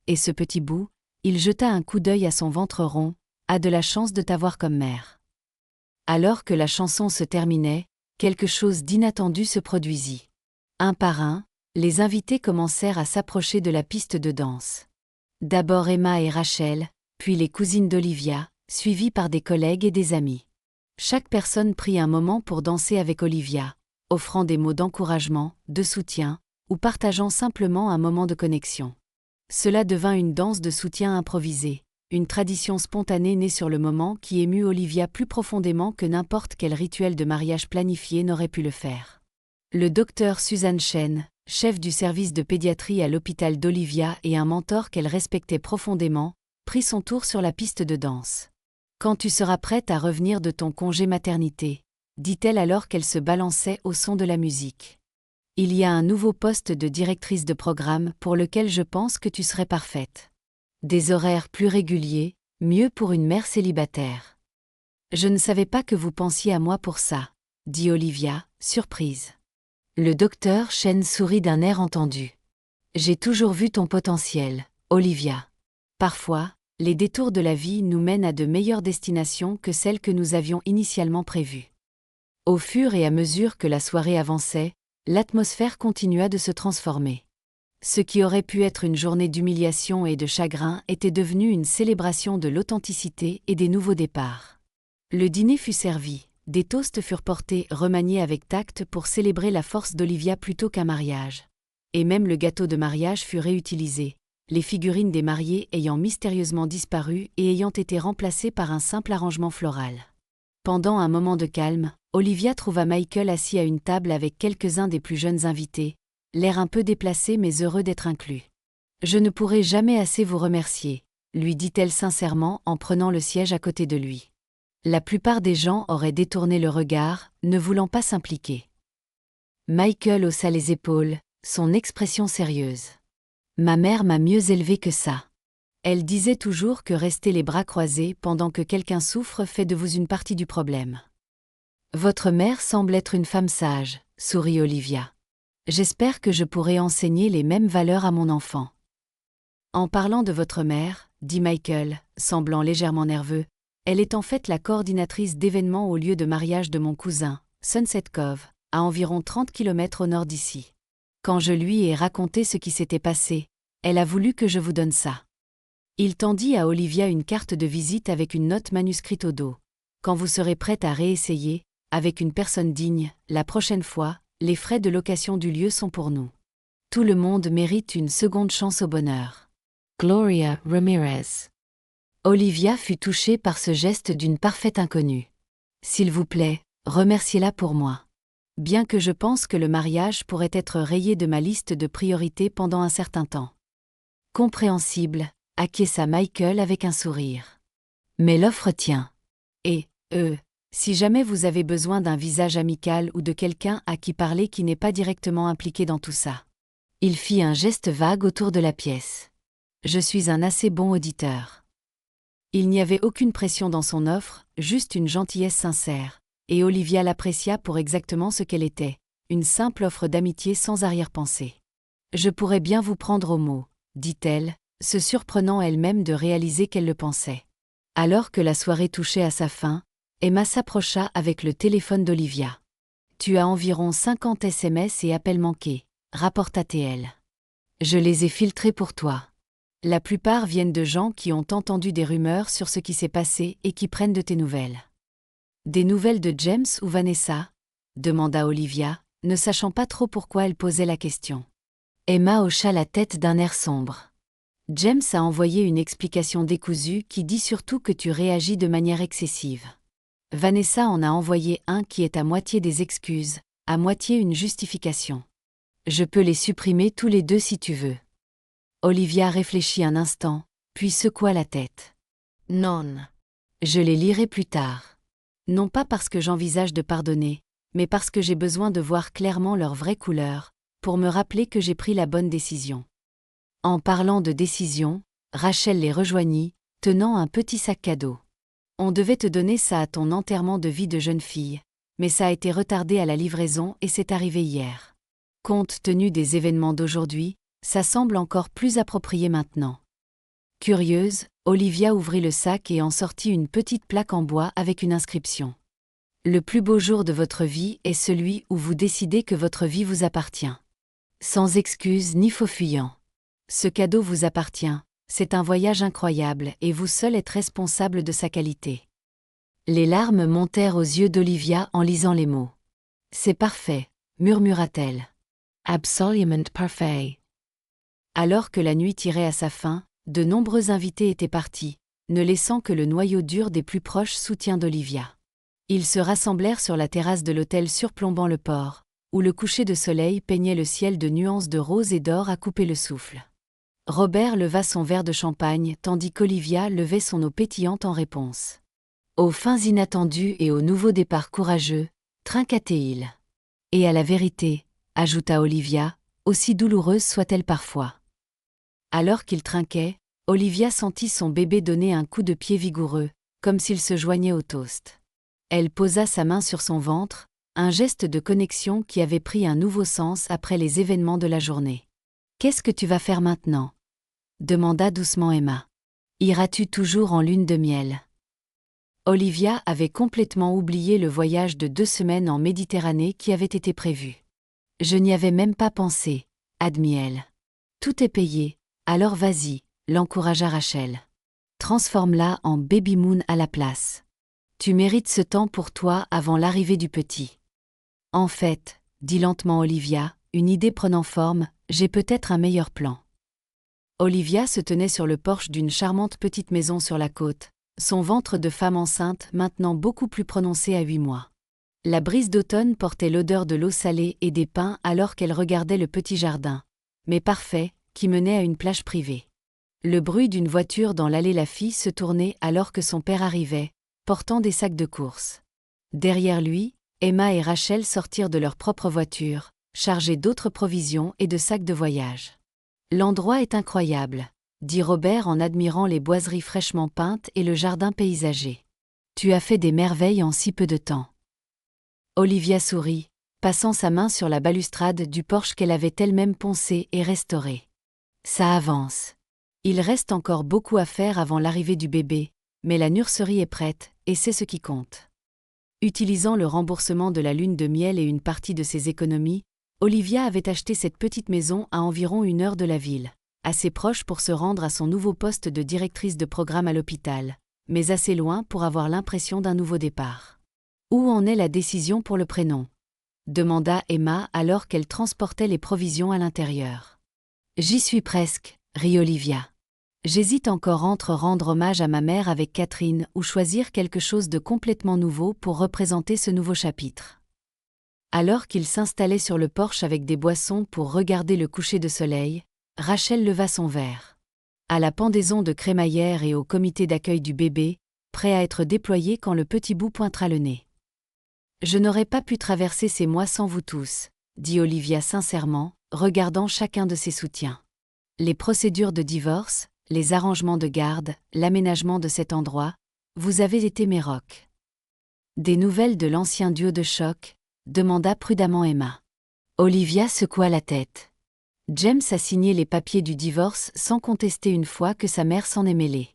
Et ce petit bout, il jeta un coup d'œil à son ventre rond, a de la chance de t'avoir comme mère. Alors que la chanson se terminait, quelque chose d'inattendu se produisit. Un par un, les invités commencèrent à s'approcher de la piste de danse. D'abord Emma et Rachel, puis les cousines d'Olivia, suivies par des collègues et des amis. Chaque personne prit un moment pour danser avec Olivia, offrant des mots d'encouragement, de soutien, ou partageant simplement un moment de connexion. Cela devint une danse de soutien improvisée, une tradition spontanée née sur le moment qui émut Olivia plus profondément que n'importe quel rituel de mariage planifié n'aurait pu le faire. Le docteur Suzanne Chen, chef du service de pédiatrie à l'hôpital d'Olivia et un mentor qu'elle respectait profondément, prit son tour sur la piste de danse. « Quand tu seras prête à revenir de ton congé maternité », dit-elle alors qu'elle se balançait au son de la musique. « Il y a un nouveau poste de directrice de programme pour lequel je pense que tu serais parfaite. Des horaires plus réguliers, mieux pour une mère célibataire. » « Je ne savais pas que vous pensiez à moi pour ça, » dit Olivia, surprise. Le docteur Chen sourit d'un air entendu. « J'ai toujours vu ton potentiel, Olivia. Parfois, les détours de la vie nous mènent à de meilleures destinations que celles que nous avions initialement prévues. » Au fur et à mesure que la soirée avançait, l'atmosphère continua de se transformer. Ce qui aurait pu être une journée d'humiliation et de chagrin était devenu une célébration de l'authenticité et des nouveaux départs. Le dîner fut servi, des toasts furent portés, remaniés avec tact pour célébrer la force d'Olivia plutôt qu'un mariage. Et même le gâteau de mariage fut réutilisé, les figurines des mariés ayant mystérieusement disparu et ayant été remplacées par un simple arrangement floral. Pendant un moment de calme, Olivia trouva Michael assis à une table avec quelques-uns des plus jeunes invités, l'air un peu déplacé mais heureux d'être inclus. « Je ne pourrai jamais assez vous remercier », lui dit-elle sincèrement en prenant le siège à côté de lui. La plupart des gens auraient détourné le regard, ne voulant pas s'impliquer. Michael haussa les épaules, son expression sérieuse. « Ma mère m'a mieux élevée que ça. Elle disait toujours que rester les bras croisés pendant que quelqu'un souffre fait de vous une partie du problème. » « Votre mère semble être une femme sage, » sourit Olivia. « J'espère que je pourrai enseigner les mêmes valeurs à mon enfant. » « En parlant de votre mère, » dit Michael, semblant légèrement nerveux, « elle est en fait la coordinatrice d'événements au lieu de mariage de mon cousin, Sunset Cove, à environ 30 km au nord d'ici. Quand je lui ai raconté ce qui s'était passé, elle a voulu que je vous donne ça. » Il tendit à Olivia une carte de visite avec une note manuscrite au dos. « Quand vous serez prête à réessayer, avec une personne digne, la prochaine fois, les frais de location du lieu sont pour nous. Tout le monde mérite une seconde chance au bonheur. » Gloria Ramirez. Olivia fut touchée par ce geste d'une parfaite inconnue. « S'il vous plaît, remerciez-la pour moi. Bien que je pense que le mariage pourrait être rayé de ma liste de priorités pendant un certain temps. » « Compréhensible, » acquiesça Michael avec un sourire. « Mais l'offre tient. Et, si jamais vous avez besoin d'un visage amical ou de quelqu'un à qui parler qui n'est pas directement impliqué dans tout ça. » Il fit un geste vague autour de la pièce. « Je suis un assez bon auditeur. » Il n'y avait aucune pression dans son offre, juste une gentillesse sincère, et Olivia l'apprécia pour exactement ce qu'elle était, une simple offre d'amitié sans arrière-pensée. « Je pourrais bien vous prendre au mot, » dit-elle, se surprenant elle-même de réaliser qu'elle le pensait. Alors que la soirée touchait à sa fin, Emma s'approcha avec le téléphone d'Olivia. « Tu as environ 50 SMS et appels manqués, » rapporta-t-elle. « Je les ai filtrés pour toi. La plupart viennent de gens qui ont entendu des rumeurs sur ce qui s'est passé et qui prennent de tes nouvelles. »« Des nouvelles de James ou Vanessa ?» demanda Olivia, ne sachant pas trop pourquoi elle posait la question. Emma hocha la tête d'un air sombre. « James a envoyé une explication décousue qui dit surtout que tu réagis de manière excessive. Vanessa en a envoyé un qui est à moitié des excuses, à moitié une justification. Je peux les supprimer tous les deux si tu veux. » Olivia réfléchit un instant, puis secoua la tête. « Non. Je les lirai plus tard. Non pas parce que j'envisage de pardonner, mais parce que j'ai besoin de voir clairement leur vraie couleur, pour me rappeler que j'ai pris la bonne décision. » En parlant de décision, Rachel les rejoignit, tenant un petit sac cadeau. « On devait te donner ça à ton enterrement de vie de jeune fille, mais ça a été retardé à la livraison et c'est arrivé hier. Compte tenu des événements d'aujourd'hui, ça semble encore plus approprié maintenant. » Curieuse, Olivia ouvrit le sac et en sortit une petite plaque en bois avec une inscription. « Le plus beau jour de votre vie est celui où vous décidez que votre vie vous appartient. Sans excuse ni faux fuyant. Ce cadeau vous appartient, C'est un voyage incroyable et vous seul êtes responsable de sa qualité. Les larmes montèrent aux yeux d'Olivia en lisant les mots. C'est parfait, murmura-t-elle. Absolument parfait. Alors que la nuit tirait à sa fin, de nombreux invités étaient partis, ne laissant que le noyau dur des plus proches soutiens d'Olivia. Ils se rassemblèrent sur la terrasse de l'hôtel surplombant le port, où le coucher de soleil peignait le ciel de nuances de rose et d'or à couper le souffle. Robert leva son verre de champagne tandis qu'Olivia levait son eau pétillante en réponse. Aux fins inattendues et aux nouveaux départs courageux, trinquaient-ils. Et à la vérité, ajouta Olivia, aussi douloureuse soit-elle parfois. Alors qu'il trinquait, Olivia sentit son bébé donner un coup de pied vigoureux, comme s'il se joignait au toast. Elle posa sa main sur son ventre, un geste de connexion qui avait pris un nouveau sens après les événements de la journée. « Qu'est-ce que tu vas faire maintenant » demanda doucement Emma. « Iras-tu toujours en lune de miel » Olivia avait complètement oublié le voyage de 2 semaines en Méditerranée qui avait été prévu. « Je n'y avais même pas pensé, » admit-elle. « Tout est payé, alors vas-y, » l'encouragea Rachel. « Transforme-la en baby moon à la place. Tu mérites ce temps pour toi avant l'arrivée du petit. » En fait, dit lentement Olivia, une idée prenant forme, j'ai peut-être un meilleur plan. Olivia se tenait sur le porche d'une charmante petite maison sur la côte, son ventre de femme enceinte maintenant beaucoup plus prononcé à 8 mois. La brise d'automne portait l'odeur de l'eau salée et des pins alors qu'elle regardait le petit jardin, mais parfait, qui menait à une plage privée. Le bruit d'une voiture dans l'allée la fit se tourner alors que son père arrivait, portant des sacs de course. Derrière lui, Emma et Rachel sortirent de leur propre voiture, chargées d'autres provisions et de sacs de voyage. « L'endroit est incroyable, » dit Robert en admirant les boiseries fraîchement peintes et le jardin paysager. « Tu as fait des merveilles en si peu de temps. » Olivia sourit, passant sa main sur la balustrade du porche qu'elle avait elle-même poncé et restauré. « Ça avance. Il reste encore beaucoup à faire avant l'arrivée du bébé, mais la nurserie est prête, et c'est ce qui compte. » Utilisant le remboursement de la lune de miel et une partie de ses économies, Olivia avait acheté cette petite maison à environ 1 heure de la ville, assez proche pour se rendre à son nouveau poste de directrice de programme à l'hôpital, mais assez loin pour avoir l'impression d'un nouveau départ. « Où en est la décision pour le prénom ?» demanda Emma alors qu'elle transportait les provisions à l'intérieur. « J'y suis presque, » rit Olivia. « J'hésite encore entre rendre hommage à ma mère avec Catherine ou choisir quelque chose de complètement nouveau pour représenter ce nouveau chapitre. » Alors qu'il s'installait sur le porche avec des boissons pour regarder le coucher de soleil, Rachel leva son verre. À la pendaison de crémaillère et au comité d'accueil du bébé, prêt à être déployé quand le petit bout pointera le nez. « Je n'aurais pas pu traverser ces mois sans vous tous, » dit Olivia sincèrement, regardant chacun de ses soutiens. Les procédures de divorce, les arrangements de garde, l'aménagement de cet endroit, vous avez été mes rocs. Des nouvelles de l'ancien duo de choc, demanda prudemment Emma. Olivia secoua la tête. James a signé les papiers du divorce sans contester une fois que sa mère s'en est mêlée.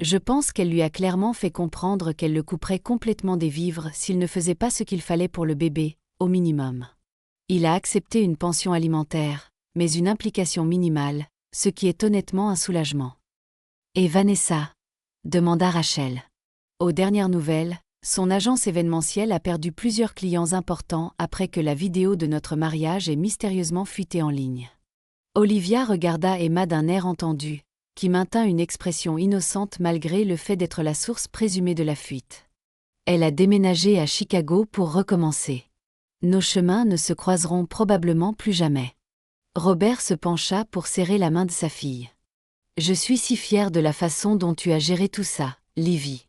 Je pense qu'elle lui a clairement fait comprendre qu'elle le couperait complètement des vivres s'il ne faisait pas ce qu'il fallait pour le bébé, au minimum. Il a accepté une pension alimentaire, mais une implication minimale, ce qui est honnêtement un soulagement. « Et Vanessa ?» demanda Rachel. Aux dernières nouvelles, son agence événementielle a perdu plusieurs clients importants après que la vidéo de notre mariage ait mystérieusement fuité en ligne. Olivia regarda Emma d'un air entendu, qui maintint une expression innocente malgré le fait d'être la source présumée de la fuite. Elle a déménagé à Chicago pour recommencer. Nos chemins ne se croiseront probablement plus jamais. Robert se pencha pour serrer la main de sa fille. « Je suis si fière de la façon dont tu as géré tout ça, Livy.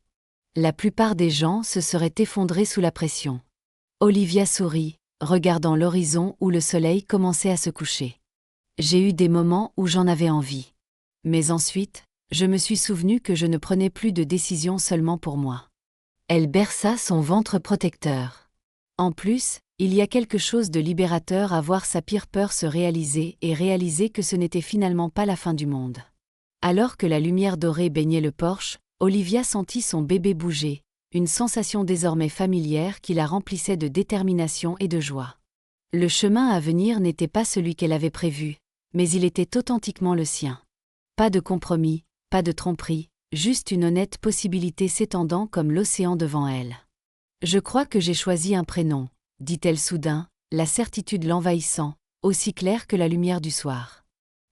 La plupart des gens se seraient effondrés sous la pression. » Olivia sourit, regardant l'horizon où le soleil commençait à se coucher. « J'ai eu des moments où j'en avais envie. Mais ensuite, je me suis souvenu que je ne prenais plus de décisions seulement pour moi. » Elle berça son ventre protecteur. En plus, il y a quelque chose de libérateur à voir sa pire peur se réaliser et réaliser que ce n'était finalement pas la fin du monde. Alors que la lumière dorée baignait le porche, Olivia sentit son bébé bouger, une sensation désormais familière qui la remplissait de détermination et de joie. Le chemin à venir n'était pas celui qu'elle avait prévu, mais il était authentiquement le sien. Pas de compromis, pas de tromperie, juste une honnête possibilité s'étendant comme l'océan devant elle. Je crois que j'ai choisi un prénom, dit-elle soudain, la certitude l'envahissant, aussi claire que la lumière du soir.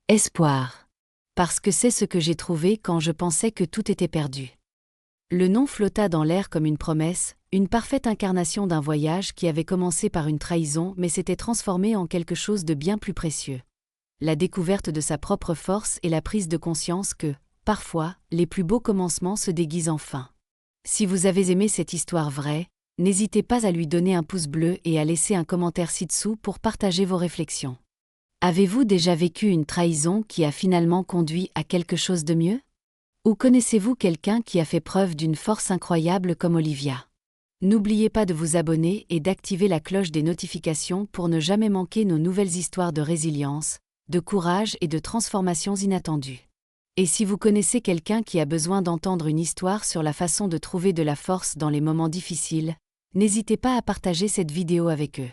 Espoir. Parce que c'est ce que j'ai trouvé quand je pensais que tout était perdu. Le nom flotta dans l'air comme une promesse, une parfaite incarnation d'un voyage qui avait commencé par une trahison mais s'était transformé en quelque chose de bien plus précieux. La découverte de sa propre force et la prise de conscience que, parfois, les plus beaux commencements se déguisent en fin. Si vous avez aimé cette histoire vraie, n'hésitez pas à lui donner un pouce bleu et à laisser un commentaire ci-dessous pour partager vos réflexions. Avez-vous déjà vécu une trahison qui a finalement conduit à quelque chose de mieux? Ou connaissez-vous quelqu'un qui a fait preuve d'une force incroyable comme Olivia? N'oubliez pas de vous abonner et d'activer la cloche des notifications pour ne jamais manquer nos nouvelles histoires de résilience, de courage et de transformations inattendues. Et si vous connaissez quelqu'un qui a besoin d'entendre une histoire sur la façon de trouver de la force dans les moments difficiles, n'hésitez pas à partager cette vidéo avec eux.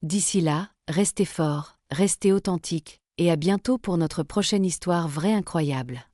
D'ici là, restez forts, restez authentiques, et à bientôt pour notre prochaine histoire vraie incroyable.